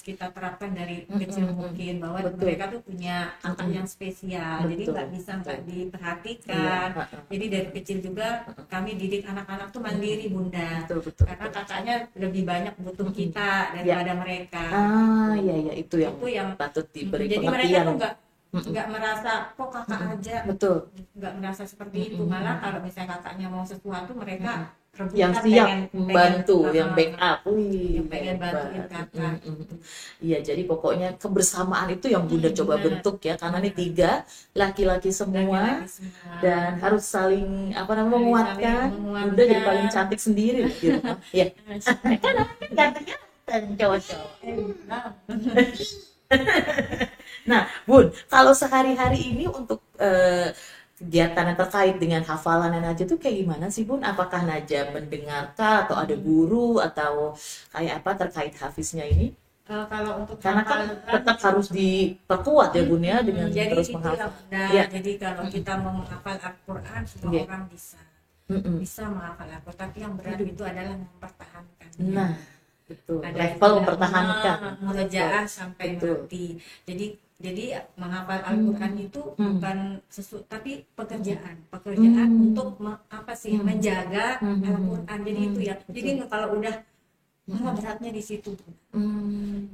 kita terapkan dari kecil mungkin bahwa mereka tuh punya kakak yang spesial. Jadi nggak bisa nggak diperhatikan. Jadi dari kecil juga kami didik anak-anak tuh mandiri Bunda. Betul. Karena kakaknya lebih banyak butuh kita daripada mereka. Iya itu yang patut diberi jadi pengertian. mereka tuh nggak merasa kok kakak aja. Betul. Nggak merasa seperti itu. Malah kalau misalnya kakaknya mau sesuatu mereka yang siap membantu, yang backup, yang pengen bantuin kakak. Iya, jadi pokoknya kebersamaan itu yang Bunda coba bentuk ya, karena ini 3 laki-laki semua dan harus saling menguatkan. Bunda jadi paling cantik sendiri di rumah. Ya. Kan gantengnya cowok-cowok. Nah, Bun, kalau sehari-hari ini untuk kegiatan yang terkait dengan hafalan Najah tuh kayak gimana sih Bun? Apakah Najah mendengarkan atau ada guru atau kayak apa terkait hafiznya ini? Kalau untuk karena kan tetap harus diperkuat ya Bun ya dengan terus menghafal. Jadi kalau kita mau menghafal Al-Quran semua orang bisa menghafal Al-Quran, tapi yang berat itu adalah mempertahankan. Nah, betul. Level mempertahankan. Murojaah sampai mati. Jadi menghafal Al-Quran itu bukan sesuatu, tapi pekerjaan untuk menjaga Al-Quran. Jadi itu ya. Jadi kalau udah beratnya di situ.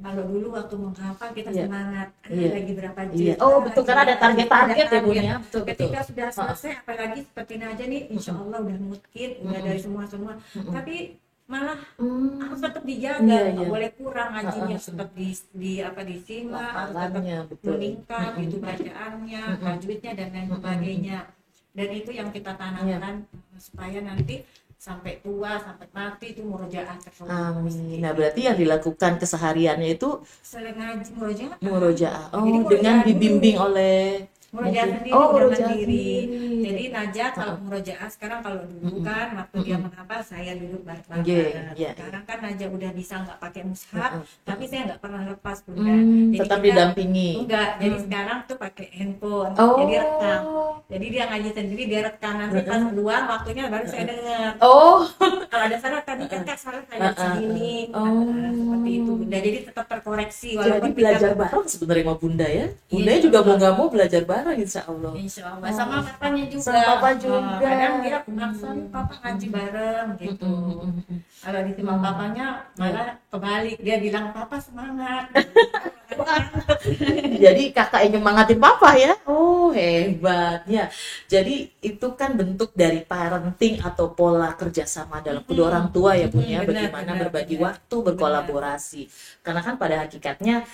Kalau dulu waktu menghafal kita semangat, lagi berapa juz. Oh betul, karena ada target-target ya Bu ya. Ketika sudah selesai, apalagi seperti Najah nih, insya Allah udah mungkin, udah dari semua. Tapi malah harus tetap dijaga, nggak boleh kurang ngajinya, tetap disimak, tetap meningkat itu bacaannya, tajwidnya dan lain sebagainya. Dan itu yang kita tanamkan supaya nanti sampai tua, sampai mati itu murojaah terus. Amin. Nah berarti yang dilakukan kesehariannya itu selain ngaji murojaah. Oh, dengan dibimbing oleh Murojaah sendiri Oh, udah murojaah mandiri. sendiri. Jadi Najah kalau murojaah sekarang kalau dulu kan waktu dia menghafal saya duduk bareng. Iya. Sekarang kan Najah udah bisa nggak pakai mushaf, tapi saya nggak pernah lepas Bunda. Tetap kita- didampingi. Enggak, jadi sekarang tuh pakai handphone, Oh. jadi rekam. Jadi dia ngaji sendiri, dia rekam nanti pas luang waktunya baru saya dengar. Oh, Kalau ada salah tadi kakak salah kayak segini, Oh. seperti itu Bunda. Jadi tetap terkoreksi jadi walaupun belajar bareng sebenarnya sama Bunda ya. Bunda Iya, juga Insya mau nggak mau belajar bareng insya Allah. Insya Allah sama papanya juga. Sama papa juga. Kadang dia maksa papa ngaji bareng gitu. Kalau ditimbang papanya malah kebalik, dia bilang papa semangat. Jadi kakak yang nyemangatin papa ya. Oh, hebat ya. Jadi itu kan bentuk dari parenting atau pola kerjasama dalam kedua orang tua ya Bun ya. Benar, Bagaimana benar, berbagi benar. waktu, berkolaborasi. Karena kan pada hakikatnya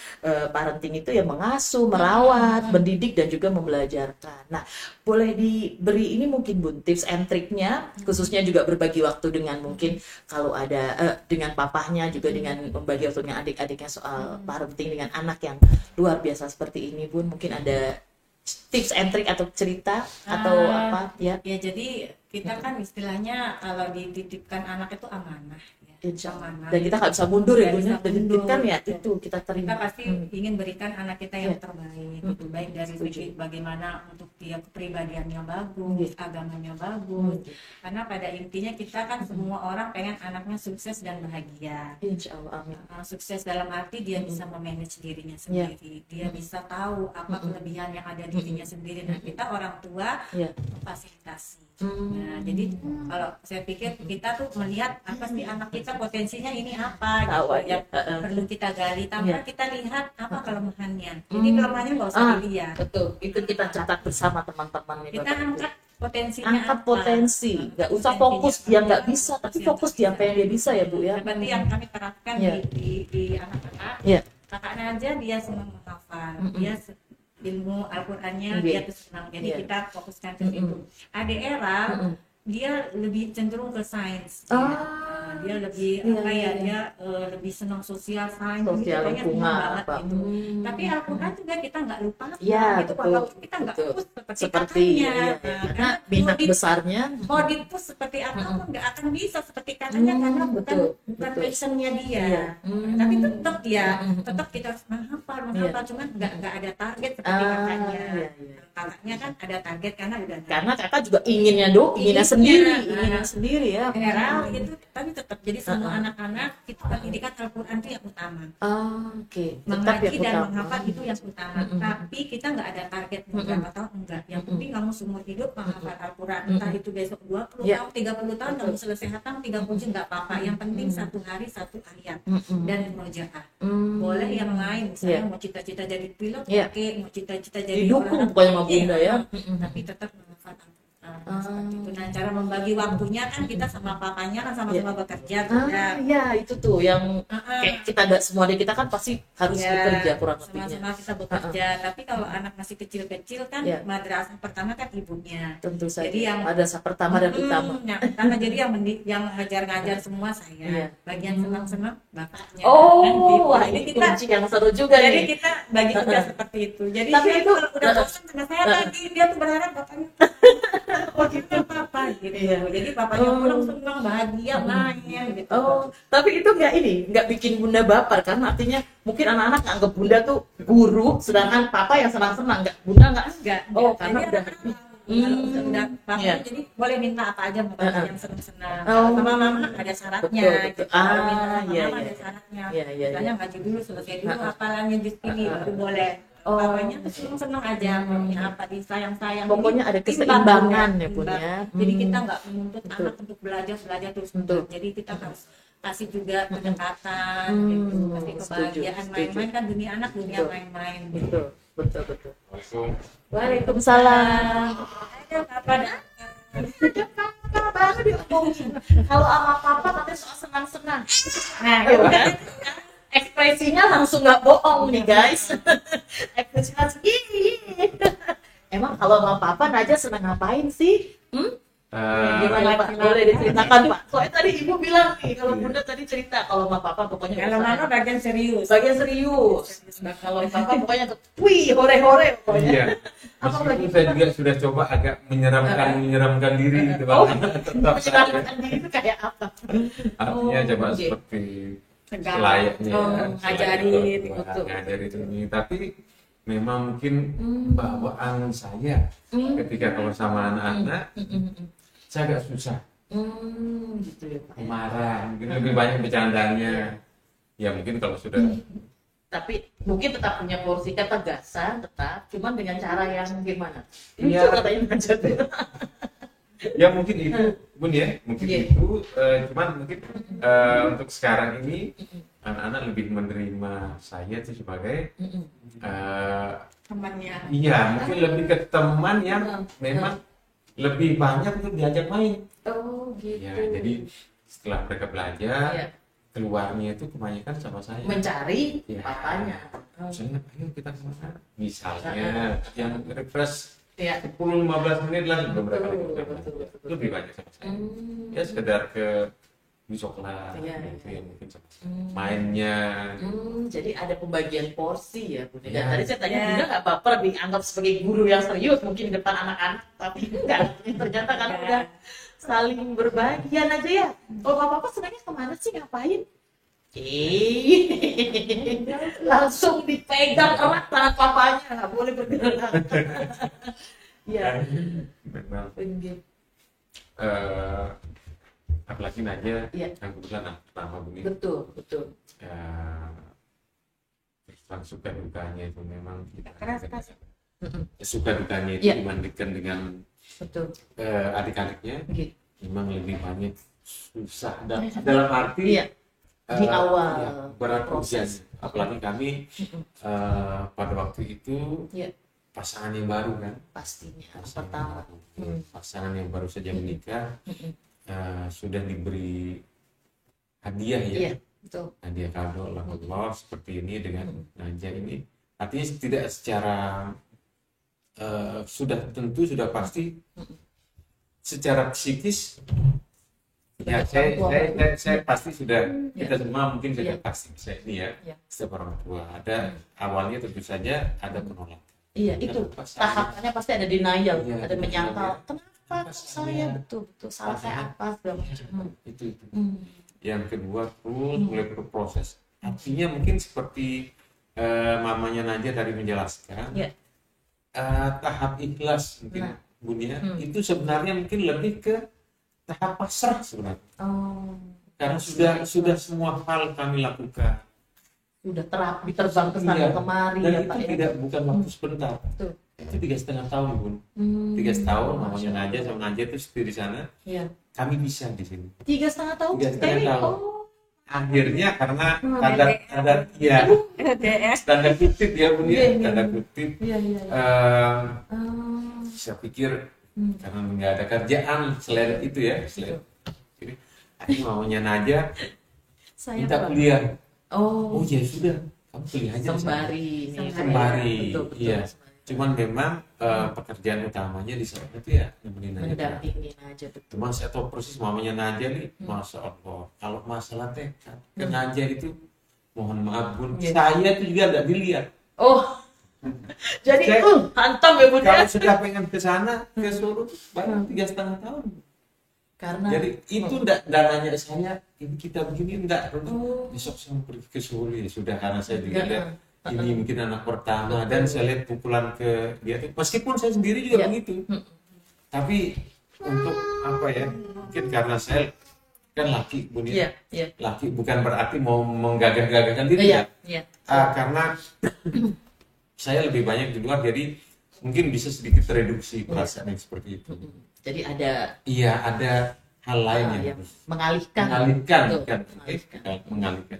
parenting itu ya mengasuh, merawat, mendidik dan juga membelajarkan. Nah, boleh diberi ini mungkin Bun tips and triknya, khususnya juga berbagi waktu dengan mungkin kalau ada dengan papahnya juga dengan membagi waktu dengan adik-adiknya soal parenting dengan anak yang luar biasa seperti ini Bun. Mungkin ada tips and trick atau cerita atau apa ya? Ya jadi kita kan istilahnya kalau dititipkan anak itu amanah. Ya. Insya Allah. Amanah. Dan kita nggak bisa mundur ya Nggak Bun ya. bisa Dan mundur. kan ya itu kita Kita terima. pasti ingin berikan anak kita yang Ya. terbaik, gitu. Baik dari Setuju. segi bagaimana untuk dia kepribadiannya bagus, agamanya bagus. Karena pada intinya kita kan semua orang pengen anaknya sukses dan bahagia. Insya Allah, amin. Sukses dalam arti dia bisa memanage dirinya sendiri, dia bisa tahu apa kelebihan yang ada di dirinya sendiri. Nah kita orang tua Ya. memfasilitasi. Nah, jadi kalau saya pikir kita tuh melihat apa sih anak kita potensinya ini apa Tahu gitu aja. yang perlu kita gali tanpa Iya. kita lihat apa kelemahannya. Jadi kelemahannya nggak usah dilihat. Betul. Itu kita catat bersama teman-teman nih, Kita Bapak Ibu. angkat potensinya Angkat apa. potensi, nggak usah fokus dia nggak bisa, tapi fokus dia apa yang dia bisa ya Bu ya. Seperti yang kami terapkan Iya. di anak-anak. Iya. Kakaknya aja dia senang menghafal, dia ilmu Al-Qur'annya Iya. dia tuh senang. Jadi Iya. kita fokuskan ke situ. Adik Era dia lebih cenderung ke sains. Ah. Dia lebih Iya, apa iya, ya? iya. Dia lebih senang sosial sains. Sosial pokoknya senang lingkungan, banget apa. gitu. Tapi Al-Qur'an juga kita nggak lupa. Iya, gitu. betul, Walaupun kita nggak betul. fokus seperti Seperti kakaknya. iya, Nah, karena minat besarnya. mau dipus seperti apapun nggak akan bisa seperti kakaknya karena bukan betul. passionnya dia. Iya. Tapi tetap ya, tetap kita harus menghafal, cuman nggak ada target seperti kakaknya. Iya, iya. Kakaknya kan ada target karena udah Karena kakak juga inginnya sendiri ya. Era itu, tapi tetap jadi semua anak-anak itu pendidikan Al-Quran itu yang utama. Oke. Tetap Mengaji yang dan utama. menghafal itu yang utama. Tapi kita nggak ada target berapa tahun enggak. Yang penting kamu seumur hidup menghafal Al-Quran. Entah itu besok 20 Ya. tahun, 30 tahun kamu selesai hatam 30 nggak apa-apa. Yang penting satu hari satu ayat dan murojaah. Boleh yang lain, misalnya Iya. mau cita-cita jadi pilot, Iya. oke, mau cita-cita jadi Didukung orang, pokoknya sama oke. Bunda ya. Tapi tetap menghafal Al-Quran. Seperti itu. Nah, cara membagi waktunya kan kita sama papanya kan sama-sama bekerja. Ya itu tuh yang kayak kita ada semua dari kita kan pasti harus bekerja kurang lebihnya. Sama-sama kita bekerja. Tapi kalau anak masih kecil-kecil kan Iya. madrasah pertama kan ibunya. Tentu saja. Jadi yang ada pertama dan utama. Yang pertama jadi yang ngajar-ngajar semua saya. Iya. Bagian senang-senang bapaknya. Oh, Gitu. wah Jadi ini kita kunci yang seru juga jadi nih. kita bagi tugas seperti itu. Jadi Tapi dia itu- kalau udah bosan sama saya tadi dia tuh berharap bapaknya oh gitu apa gitu. Iya. Jadi bapaknya pulang senang bahagia main gitu. Oh, tapi itu nggak bikin Bunda baper kan? Artinya mungkin anak-anak nganggap Bunda tuh guru, sedangkan Papa yang senang-senang, Bunda nggak? Enggak. Oh, karena Jadi udah. udah bapaknya Iya. jadi boleh minta apa aja bapaknya yang senang-senang. Oh. Sama mama ada syaratnya. Betul. Gitu. Kalau minta sama Iya, mama iya. ada syaratnya. Iya, iya, Misalnya iya. ngaji dulu selesai dulu hafalannya juz ini baru boleh. Oh. Bapaknya tuh seneng-seneng aja maunya apa disayang-sayang. Pokoknya Jadi, ada timbang, keseimbangan ya, timbang. Bun, ya. Jadi kita nggak menuntut anak untuk belajar terus. Betul. Jadi kita harus kasih juga pendekatan gitu, kasih kebahagiaan Setuju. main-main kan dunia anak dunia Betul. main-main gitu. Betul. Waalaikumsalam. Ada apa dah? Baru diomongin. Kalau sama Papa nanti soal senang-senang. Nah, ya udah. Ekspresinya langsung nggak bohong nih guys. Ekspresinya langsung "Ih." Emang kalau sama Papa Najah senang ngapain sih? Gimana Pak? Boleh diceritakan Pak? Soalnya tadi Ibu bilang nih, kalau Bunda tadi cerita kalau sama Papa pokoknya Kalau usaha. mama bagian serius. Bagian serius. Nah, kalau Papa pokoknya tuh, wih, hore-hore pokoknya. Iya. Apalagi Meskipun saya juga sudah coba agak menyeramkan diri gitu Oh, Bang. Tetap saja. menyenangkan diri itu kayak apa? Artinya Oh, coba oke. seperti Tegang. layaknya Oh, ngajarin betul. ngajarin ini, tapi memang mungkin bawaan saya ketika kalau sama anak-anak saya agak susah Gitu ya Pak. marah, mungkin lebih banyak bercandanya. Ya mungkin kalau sudah Tapi mungkin tetap punya porsi ketegasan, tetap, cuman dengan cara yang gimana? Iya. Lucu katanya macet. ya mungkin itu Bun ya, mungkin Iya. itu cuman mungkin untuk sekarang ini anak-anak lebih menerima saya itu sebagai Temannya. iya mungkin lebih ke teman yang memang lebih banyak untuk diajak main. Oh gitu. Ya, jadi setelah mereka belajar, Iya. keluarnya itu kebanyakan sama saya. Mencari Ya. papanya. Misalnya, ayo kita kemana? Misalnya, yang refresh Ya. 10-15 menit lah sebelum mereka Betul, belajar. betul, betul. Lebih banyak sama saya. Hmm. Ya sekedar ke beli coklat, Iya, itu iya. yang mungkin sama saya. Mainnya, Jadi ada pembagian porsi ya Bunda. Dan Ya. tadi saya tanya Ya. Bunda nggak baper dianggap sebagai guru yang serius mungkin di depan anak-anak, tapi enggak. Ternyata kan Enggak. udah saling berbagian aja ya. Kalau bapak-bapak sebenarnya kemana sih ngapain? Langsung dipegang erat tangan papanya, nggak boleh bergerak. Iya. memang Begitu. apalagi Naja, Iya. yang kebetulan anak pertama begini. Betul, betul. Terus terang suka dukanya itu memang kita Keras. suka dukanya itu Iya. dibandingkan dengan Betul. adik-adiknya Begitu. memang lebih banyak susah dan dalam arti Iya. Di awal ya, berat proses. ujian. Apalagi kami pada waktu itu Iya. pasangan yang baru kan, Pastinya pasangan pertama. yang baru. Pasangan yang baru saja menikah sudah diberi hadiah ya, Iya, betul. hadiah kado Allah seperti ini dengan Naja ini, artinya tidak secara sudah tentu sudah pasti secara psikis ya saya pasti sudah kita semua mungkin sudah Iya. pasti saya ini ya Iya. setiap orang tua ada awalnya tentu saja ada penolakan. Iya, itu Kenapa saya? tahapannya pasti ada denial, Iya, ada menyangkal. iya. Kenapa kok saya betul salah saya apa segala macam. itu. Hmm. Yang kedua terus mulai berproses. Artinya mungkin seperti mamanya Naja tadi menjelaskan Iya. tahap ikhlas mungkin Nah. Bun ya, itu sebenarnya mungkin lebih ke tahap pasrah sebenarnya. Oh, Karena sudah semua hal kami lakukan. udah terapi terbang ke sana Iya. kemari Dan ya itu Pak ya. tidak bukan waktu sebentar. Betul. Itu 3,5 tahun Bun. Hmm. 3 tahun mamanya Masya Naja Allah. sama Naja itu di sana. Iya. Kami bisa di sini. 3,5 tahun. 3,5 Jadi, tahun. oh, Akhirnya karena LDR. standar ya LDR. standar kutip ya Bun Iya, ya, iya, standar iya. kutip. iya iya. iya. Saya pikir karena nggak ada kerjaan selain itu ya, selain ini, akhirnya mamanya Naja Saya minta Pak. kuliah. Oh, Oh ya sudah, kamu kuliah aja. sembari. nih. Sembari, Betul, betul. iya. sembari. Cuman memang pekerjaan utamanya di sana itu ya nemenin Naja. Mendampingin aja betul. Cuma saya tahu persis mamanya Naja nih, masya Allah. Kalau masalah tekad ke Naja itu, mohon maaf Bun, Iya. saya itu juga nggak dilihat. Oh, jadi Saya- hantam ya Bunda. Kalau sudah pengen ke sana ke Solo, baru 3,5 tahun. Karena Jadi itu enggak dananya saya, ini kita begini enggak. Oh. Besok saya mau pergi ke Solo ya sudah, karena saya juga Iya. lihat ini mungkin anak pertama dan saya lihat pukulan ke dia tuh, meskipun saya sendiri juga Iya. begitu. Tapi untuk apa ya? Mungkin karena saya kan laki Bun iya, ya. iya. Laki bukan berarti mau menggagah-gagahkan diri Iya, ya. iya. Karena saya lebih banyak di luar, jadi mungkin bisa sedikit reduksi perasaan yang seperti itu. Jadi ada Iya, ada hal lain yang yang harus mengalihkan. mengalihkan, Betul, bukan mengalihkan. mengalihkan.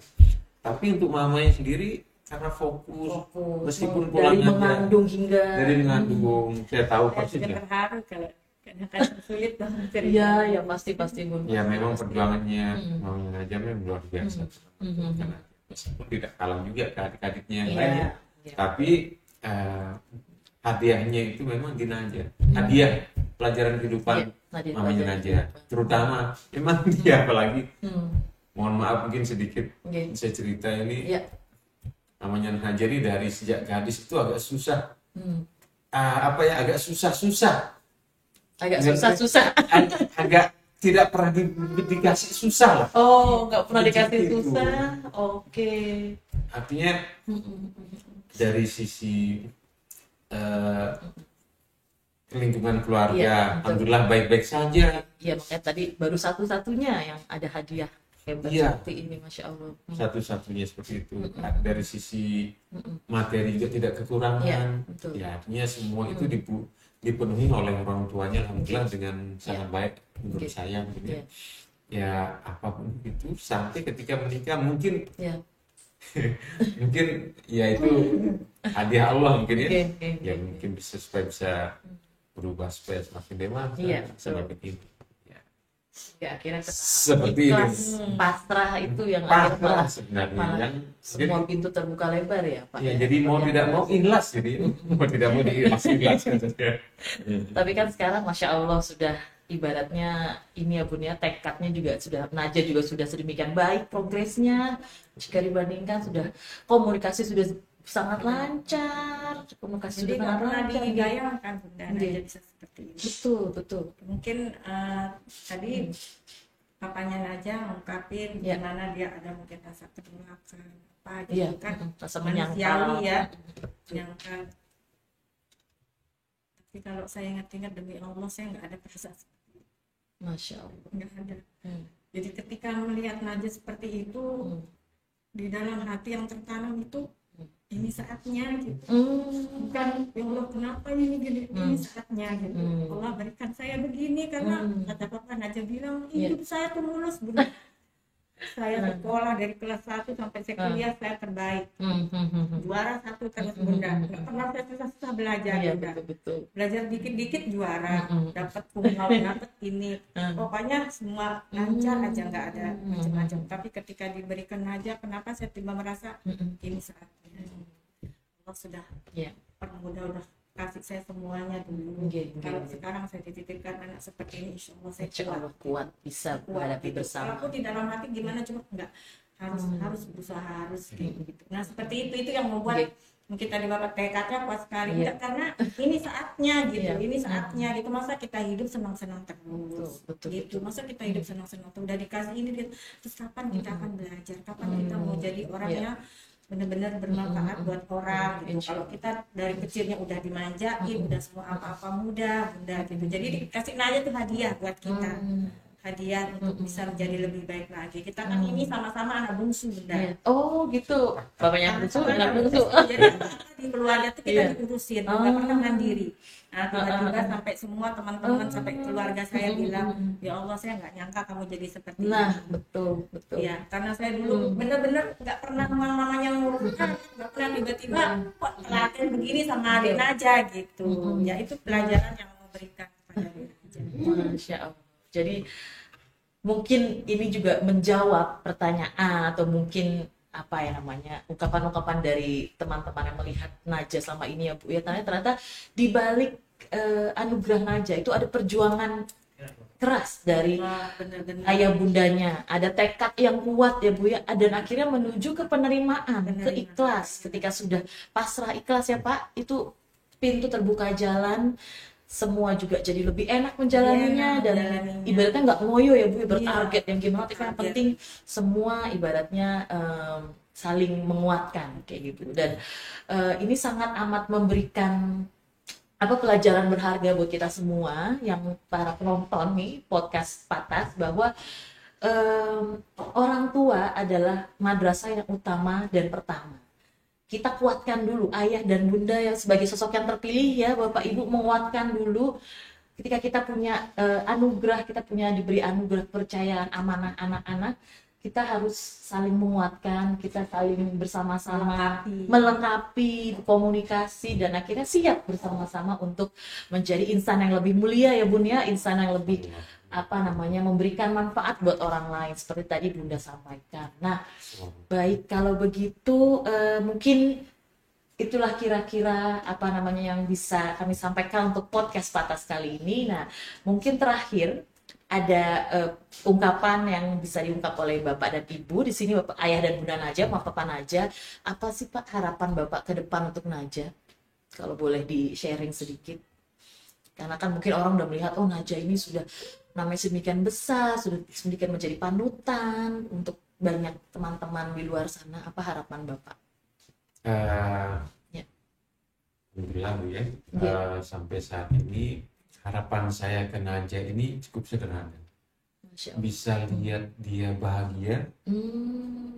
Tapi untuk mamanya sendiri karena fokus, Fokus. meskipun dari pulang aja, mengandung hingga dari mengandung, saya tahu Saya persis juga ya. terharu kalau kadang-kadang sulit dong cerita. Iya, ya pasti Bun. Ya memang Pasti. perjuangannya mamanya Naja memang luar biasa. Mhm. Karena meskipun tidak kalah juga ke adik-adiknya yang Iya, lainnya, iya. tapi hadiahnya itu memang di Naja. Hadiah pelajaran kehidupan Iya, Nadia mamanya pelajaran Naja, terutama memang dia apalagi. Hmm. Mohon maaf mungkin sedikit Oke. saya cerita ini. Iya. Namanya Naja ini dari sejak gadis itu agak susah. Hmm. agak susah-susah, Agak susah-susah. agak tidak pernah dikasih susah lah. Oh, nggak pernah dikasih Begitu. susah. Oke. Artinya dari sisi eh, lingkungan keluarga, Iya, betul. alhamdulillah baik-baik saja. Iya, makanya tadi baru satu-satunya yang ada hadiah hebat Iya. seperti ini, Masya Allah. Satu-satunya seperti itu. Dari sisi materi juga tidak kekurangan. Iya, betul. Ya, artinya semua itu dipenuhi oleh orang tuanya, alhamdulillah dengan sangat baik menurut Oke. saya. Gitu. Iya. Ya apapun itu sampai ketika menikah mungkin Ya. mungkin ya itu hadiah Allah mungkin ya. Oke, oke, Ya oke. mungkin bisa supaya bisa berubah supaya semakin dewasa, Iya, semakin ini. Ya. Ya, akhirnya Seperti ini. ikhlas, pasrah itu yang akhirnya Pasrah malah sebenarnya malah yang semua pintu terbuka lebar ya, Pak. ya, jadi mau tidak mau ikhlas jadi mau tidak mau ikhlas saja. Tapi kan sekarang Masya Allah sudah ibaratnya ini ya Bun ya, tekadnya juga sudah, Naja juga sudah sedemikian baik progresnya jika dibandingkan sudah komunikasi sudah sangat lancar, komunikasi Jadi sudah nggak sangat pernah lancar. dibayangkan Bunda Iya. Naja bisa seperti ini. Betul, betul. Mungkin tadi papanya Naja ngungkapin Iya. gimana dia ada mungkin rasa penolakan apa Iya, gitu kan, rasa manusiawi menyangkal. ya, menyangkal. Tapi kalau saya ingat-ingat demi Allah saya nggak ada perasaan seperti itu, Masya Allah. nggak ada. Hmm. Jadi ketika melihat Naja seperti itu, di dalam hati yang tertanam itu ini saatnya gitu. Bukan ya Allah kenapa ini gini, ini saatnya gitu. Allah berikan saya begini karena kata Papa Naja bilang hidup saya tuh mulus Bunda. Saya sekolah dari kelas 1 sampai saya kuliah saya terbaik, juara 1 terus Bunda, nggak pernah saya susah-susah belajar Iya, Bunda. betul. Belajar dikit-dikit juara, dapat kumlaut, dapat ini, pokoknya semua lancar aja, nggak ada macam-macam. Tapi ketika diberikan Naja, kenapa saya tiba merasa ini saatnya Allah sudah Iya. permudah, udah kasih saya semuanya dulu. Oke, oke, Kalau oke. sekarang saya dititipkan anak seperti ini, insya Allah saya Insya kuat. Allah kuat bisa menghadapi Gitu. bersama. Walaupun di dalam hati gimana cuma enggak harus berusaha harus kayak gitu. Nah seperti itu yang membuat mungkin tadi Bapak tekadnya kuat sekali. Iya. Enggak, karena ini saatnya gitu, Iya. ini saatnya gitu. Masa kita hidup senang-senang terus Betul, gitu. Masa kita hidup senang-senang terus udah dikasih ini gitu. Terus kapan kita akan belajar? Kapan kita mau jadi orang Iya. yang benar-benar bermanfaat buat orang gitu. Insya Kalau kita dari kecilnya udah dimanjain, udah semua apa-apa mudah, Bunda gitu. Jadi dikasih Naja tuh hadiah buat kita. Hadiah untuk bisa menjadi lebih baik lagi. Kita kan ini sama-sama anak bungsu Bunda. Iya. Oh gitu, bapaknya bungsu, anak bungsu. Jadi apa-apa di keluarga tuh kita Iya. diurusin, nggak pernah mandiri. Nah tiba-tiba sampai semua teman-teman sampai keluarga saya bilang, ya Allah saya nggak nyangka kamu jadi seperti Nah, ini. betul, betul. Iya, karena saya dulu bener-bener nggak pernah namanya ngurus anak, nggak pernah tiba-tiba kok latihan begini sama adik Naja gitu. Ya itu pelajaran yang memberikan kepada adik Naja. Masya Allah. Jadi mungkin ini juga menjawab pertanyaan atau mungkin apa ya namanya ungkapan-ungkapan dari teman-teman yang melihat Naja selama ini ya Bu ya, ternyata di balik anugerah Naja itu ada perjuangan keras dari Wah, bener-bener. ayah bundanya, ada tekad yang kuat ya Bu ya, dan akhirnya menuju ke penerimaan, ke ikhlas. Ketika sudah pasrah ikhlas ya Pak, itu pintu terbuka jalan, semua juga jadi lebih enak menjalaninya, dan ibaratnya nggak ngoyo ya Bu, bertarget yang gimana, tapi yang penting semua ibaratnya saling menguatkan kayak gitu. Dan ini sangat amat memberikan pelajaran berharga buat kita semua yang para penonton nih podcast Patas, bahwa orang tua adalah madrasah yang utama dan pertama. Kita kuatkan dulu ayah dan bunda yang sebagai sosok yang terpilih ya, Bapak Ibu menguatkan dulu. Ketika kita punya anugerah, kita diberi anugerah kepercayaan amanah anak-anak, kita harus saling menguatkan, kita saling bersama-sama melengkapi komunikasi, dan akhirnya siap bersama-sama untuk menjadi insan yang lebih mulia ya Bun ya, insan yang lebih memberikan manfaat buat orang lain seperti tadi Bunda sampaikan. Nah, baik kalau begitu mungkin itulah kira-kira yang bisa kami sampaikan untuk podcast Patas kali ini. Nah, mungkin terakhir ada ungkapan yang bisa diungkap oleh Bapak dan Ibu di sini, Bapak ayah dan Bunda Naja, Papa Naja. Apa sih Pak harapan Bapak ke depan untuk Naja? Kalau boleh di-sharing sedikit. Karena kan mungkin orang udah melihat, oh Najah ini sudah namanya sedemikian besar, sudah sedemikian menjadi panutan untuk banyak teman-teman di luar sana. Apa harapan Bapak? Ya. Alhamdulillah Bu ya. Ya. Sampai saat ini harapan saya ke Najah ini cukup sederhana. Masya Allah. Bisa lihat dia bahagia,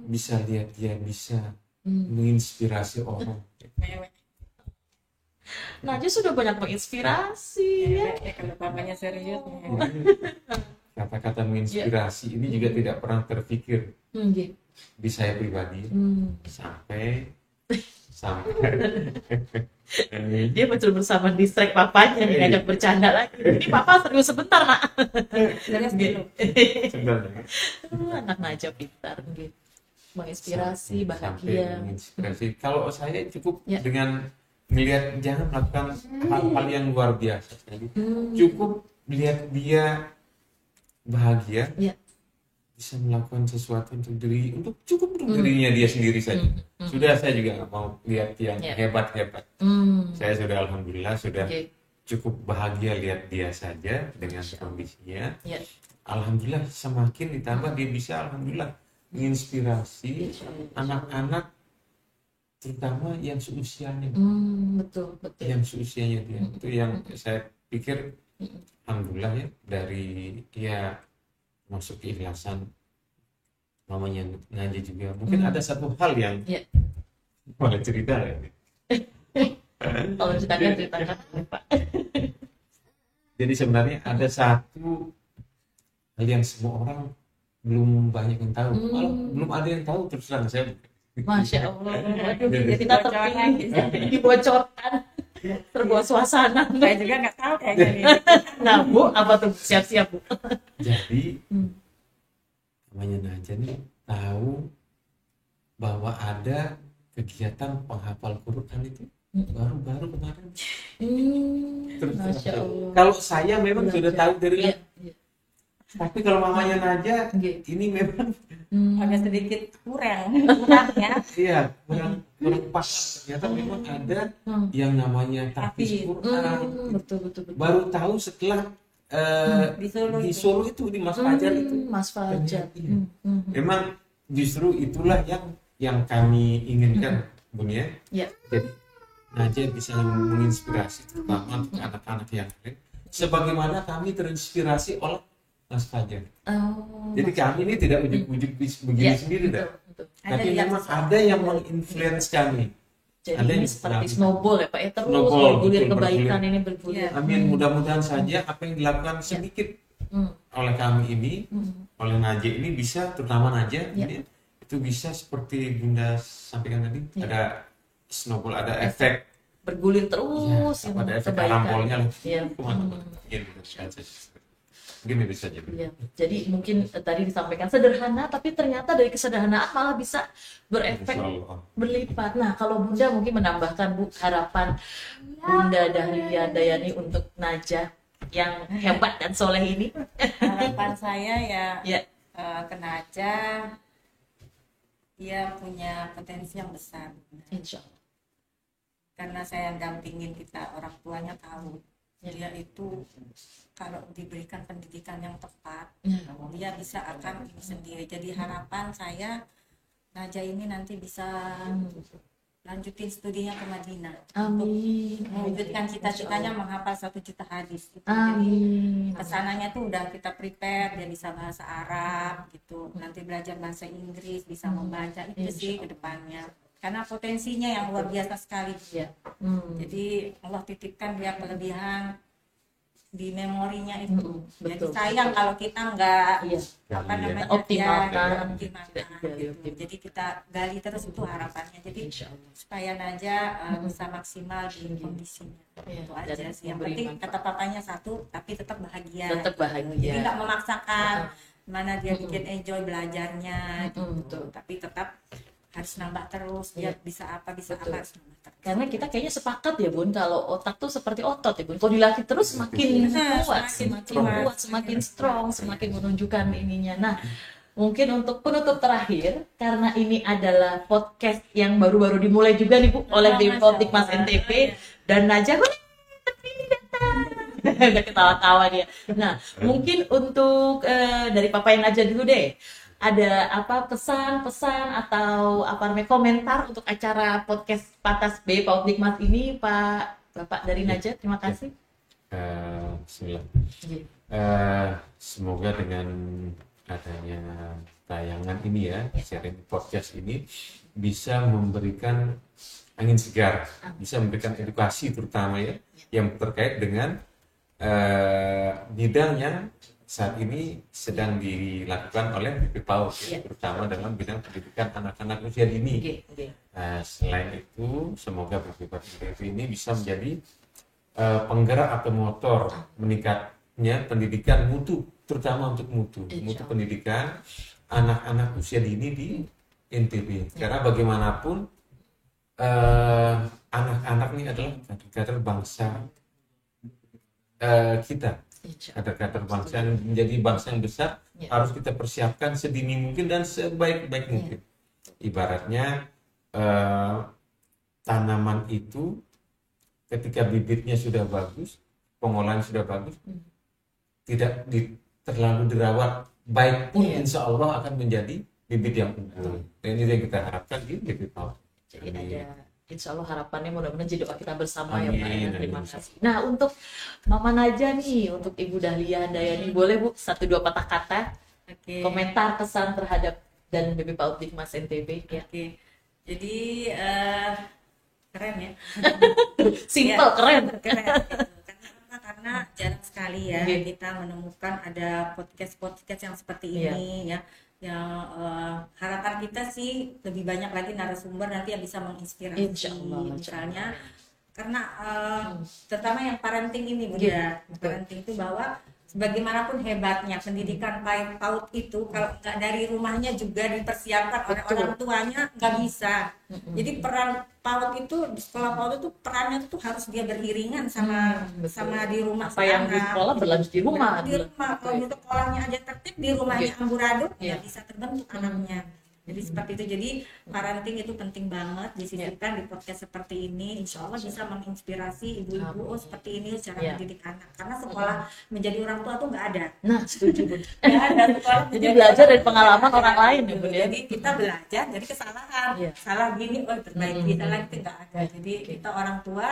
bisa lihat dia bisa menginspirasi orang. Najah sudah banyak menginspirasi ya. Kalau papanya serius. Kata-kata menginspirasi ini juga tidak pernah terpikir Gitu. di saya pribadi sampai Dia betul bersama distract papanya nih, ngajak bercanda lagi. Ini papa serius sebentar nak. Serius dulu. sebenarnya Anak Najah pintar gitu. Menginspirasi, sampai bahagia. menginspirasi. Kalau saya cukup Ya. dengan melihat jangan melakukan hal-hal yang luar biasa. Cukup lihat dia bahagia, Ya. bisa melakukan sesuatu untuk dirinya dia sendiri saja. Sudah, saya juga nggak mau lihat yang Ya. hebat-hebat. Saya sudah alhamdulillah sudah Oke. cukup bahagia lihat dia saja dengan kondisinya. Ya. Alhamdulillah semakin ditambah dia bisa alhamdulillah menginspirasi anak-anak terutama yang seusianya. Betul. Yang seusianya dia itu yang saya pikir alhamdulillah ya dari ya masuk keikhlasan mamanya Najah juga mungkin ada satu hal yang Ya. boleh cerita ya. Kalau ceritakan Pak. Jadi sebenarnya ada satu hal yang semua orang belum banyak yang tahu, malah belum ada yang tahu terus terang saya. Masya Allah. Waduh, Jadi- kita terpilih dibocorkan. Terbawa suasana. Saya juga nggak tahu kayaknya nih. Nah Bu, apa tuh? Siap-siap Bu. Jadi namanya Najah nih tahu bahwa ada kegiatan penghafal Quran itu baru-baru kemarin. Terus Masya Allah. kalau saya memang sudah tahu dari Iya, iya. tapi kalau mamanya Najah Gitu. ini memang Agak sedikit kurang ya. iya kurang pas. Ternyata memang ada yang namanya tahfiz Tahfiz. Quran. Betul. Baru tahu setelah Di Solo di itu. Solo itu di Mas Fajar itu. Mas Fajar. Iya. Memang justru itulah yang kami inginkan, Bun ya. Ya. Jadi Najah bisa menginspirasi terutama untuk anak-anak yang lain. Sebagaimana kami terinspirasi oleh Mas Fajar. Oh, Jadi kami ini tidak ujuk-ujuk begini ya, sendiri, dah. betul. Tapi yang memang ada yang menginfluence kami. Jadi Ada ini yang seperti selalu- snowball ya Pak ya, terus Snowball, bergulir betul, kebaikan bergulir. ini bergulir. Ya. Amin. Mudah-mudahan saja apa yang dilakukan sedikit oleh kami ini, oleh Najah ini bisa, terutama Najah Ya. ini, itu bisa seperti Bunda sampaikan tadi, Ya. ada snowball, ada efek. Bergulir terus Ya, ada efek kebaikan. karambolnya lah. Iya. Kemana-mana. Gitu saja. Mungkin itu saja. Iya. Jadi mungkin tadi disampaikan sederhana, tapi ternyata dari kesederhanaan malah bisa berefek Insyaallah. berlipat. Nah, kalau Bunda mungkin menambahkan Bu harapan Bunda Dahlia Dayani untuk Najah yang hebat dan soleh ini. Harapan saya ya, Ya. ke Najah, dia punya potensi yang besar. Insya Allah. Karena saya dampingin kita, orang tuanya tahu dia itu kalau diberikan pendidikan yang tepat, dia bisa akan ini sendiri. Jadi harapan saya Najah ini nanti bisa lanjutin studinya ke Madinah. Amin. Mewujudkan cita-citanya menghafal 1 juta hadis. Gitu. Jadi Amin. kesananya tuh udah kita prepare, dia bisa bahasa Arab gitu, nanti belajar bahasa Inggris, bisa membaca, itu sih ke depannya. Karena potensinya yang luar biasa sekali. Ya. Jadi Allah titipkan dia kelebihan di memorinya itu. Jadi Betul. sayang kalau kita nggak Iya. apa namanya Optimalkan. ya, optimalkan Tidak gitu. digali. Jadi kita gali terus itu harapannya. Jadi Insya Allah. supaya Najah bisa maksimal di kondisinya. Iya, Itu aja dan sih. Yang memberi penting manfaat. kata papanya satu, tapi tetap bahagia. Tetap bahagia. Jadi nggak memaksakan mana dia bikin enjoy belajarnya gitu. Betul. Tapi tetap harus nambah terus. Dia Iya. bisa apa Betul. harus nambah terus. Karena kita kayaknya sepakat ya Bun, kalau otak tuh seperti otot ya Bun. Kalau dilatih terus semakin Benar, kuat, semakin semakin kuat, semakin strong, semakin menunjukkan ininya. Nah, mungkin untuk penutup terakhir, karena ini adalah podcast yang baru-baru dimulai juga nih Bu oleh tim Politik Mas NTP dan Najah. Udah ketawa-tawa dia. Nah, mungkin untuk dari Papa yang Najah dulu deh. Ada apa pesan-pesan atau apa namanya komentar untuk acara podcast Patas B Politik Mas ini, Pak Bapak dari Najah? Terima kasih. Bismillah. Iya. Semoga dengan adanya tayangan ini ya, sharing podcast ini bisa memberikan angin segar, bisa memberikan edukasi terutama ya, yang terkait dengan bidang yang saat ini sedang dilakukan oleh BP PAUD, terutama dalam bidang pendidikan anak-anak usia dini. Selain itu, semoga BP PAUD ini bisa menjadi penggerak atau motor meningkatnya pendidikan mutu, terutama untuk mutu pendidikan anak-anak usia dini di NTB. Karena bagaimanapun anak-anak ini adalah kader bangsa kita, kader bangsa yang menjadi bangsa yang besar, harus kita persiapkan sedini mungkin dan sebaik-baik mungkin. Ibaratnya tanaman itu ketika bibitnya sudah bagus, pengolahan sudah bagus, tidak terlalu dirawat baik pun, insya Allah akan menjadi bibit yang unggul. Dan ini yang kita harapkan di BP PAUD. Jadi ada, insya Allah harapannya mudah-mudahan jadi doa kita bersama ya Pak. Amin. Terima kasih. Nah, untuk Mama Najah nih, untuk Ibu Dahlia Handayani, boleh Bu 1-2 patah kata komentar kesan terhadap dan BP PAUD Mas NTB ya. Jadi keren ya. Simple, keren. Keren gitu. Karena jarang sekali ya kita menemukan ada podcast yang seperti ini ya. Yang harapan kita sih lebih banyak lagi narasumber nanti yang bisa menginspirasi. Insyaallah. Misalnya karena terutama yang parenting ini Bunda. Parenting itu bahwa bagaimanapun hebatnya pendidikan PAUD itu, kalau nggak dari rumahnya juga dipersiapkan oleh orang tuanya, nggak bisa. Jadi peran PAUD itu di sekolah PAUD itu perannya itu harus dia beriringan sama di rumah. Apa yang di sekolah berlanjut di rumah. Kalau di sekolahnya aja tertib, di rumahnya amburadul, nggak bisa terbentuk anaknya. Jadi seperti itu. Jadi parenting itu penting banget disisipkan di podcast seperti ini. Insya Allah bisa menginspirasi ibu-ibu seperti ini cara mendidik anak. Karena sekolah menjadi orang tua tuh nggak ada. Nah, setuju Bu. Nggak ada sekolah. Jadi belajar dari pengalaman orang lain ya Bu ya. Jadi kita belajar dari kesalahan. Salah gini, perbaiki. Salah itu nggak ada. Jadi kita orang tua,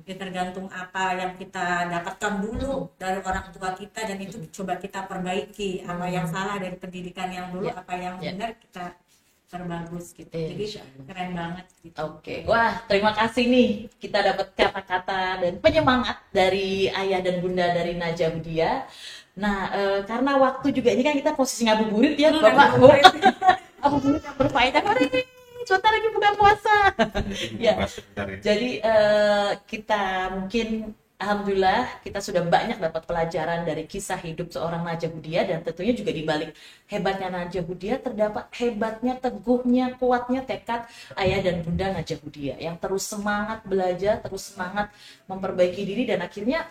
ya tergantung apa yang kita dapatkan dulu dari orang tua kita, dan itu coba kita perbaiki. Apa yang salah dari pendidikan yang dulu, apa yang benar kita terbagus gitu. Jadi keren banget gitu. Oke. Wah, terima kasih nih. Kita dapat kata-kata dan penyemangat dari ayah dan bunda dari Najah Budia. Nah, karena waktu juga ini kan kita posisi ngabuburit ya, Bapak. Ngabuburit yang berfaedah. Mari, sebentar lagi buka puasa. Ya. Jadi kita mungkin alhamdulillah kita sudah banyak dapat pelajaran dari kisah hidup seorang Najah Budia, dan tentunya juga di balik hebatnya Najah Budia terdapat hebatnya, teguhnya, kuatnya tekad ayah dan bunda Najah Budia yang terus semangat belajar, terus semangat memperbaiki diri, dan akhirnya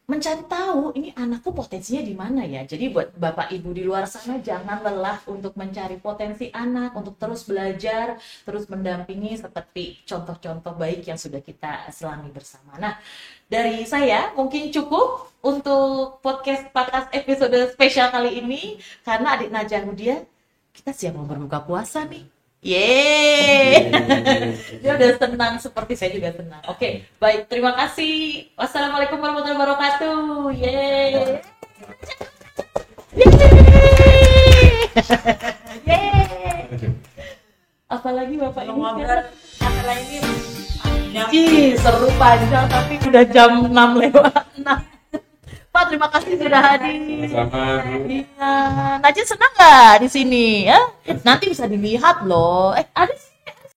mencari tahu ini anakku potensinya di mana ya. Jadi buat Bapak Ibu di luar sana, jangan lelah untuk mencari potensi anak, untuk terus belajar, terus mendampingi seperti contoh-contoh baik yang sudah kita selami bersama. Nah, dari saya mungkin cukup untuk podcast Patas episode spesial kali ini, karena adik Najah Budia kita siap mau berbuka puasa nih. Yeay, dia udah senang seperti saya juga senang. Oke, baik, terima kasih. Wassalamualaikum warahmatullahi wabarakatuh. Yeay. Yeay. Apalagi Bapak ini kan? Apalagi Ih, seru panjang tapi udah jam 6 lewat 6. Pak, terima kasih sudah hadir. Sama-sama. Iya, Najah senang nggak di sini ya? Nanti bisa dilihat loh. Ada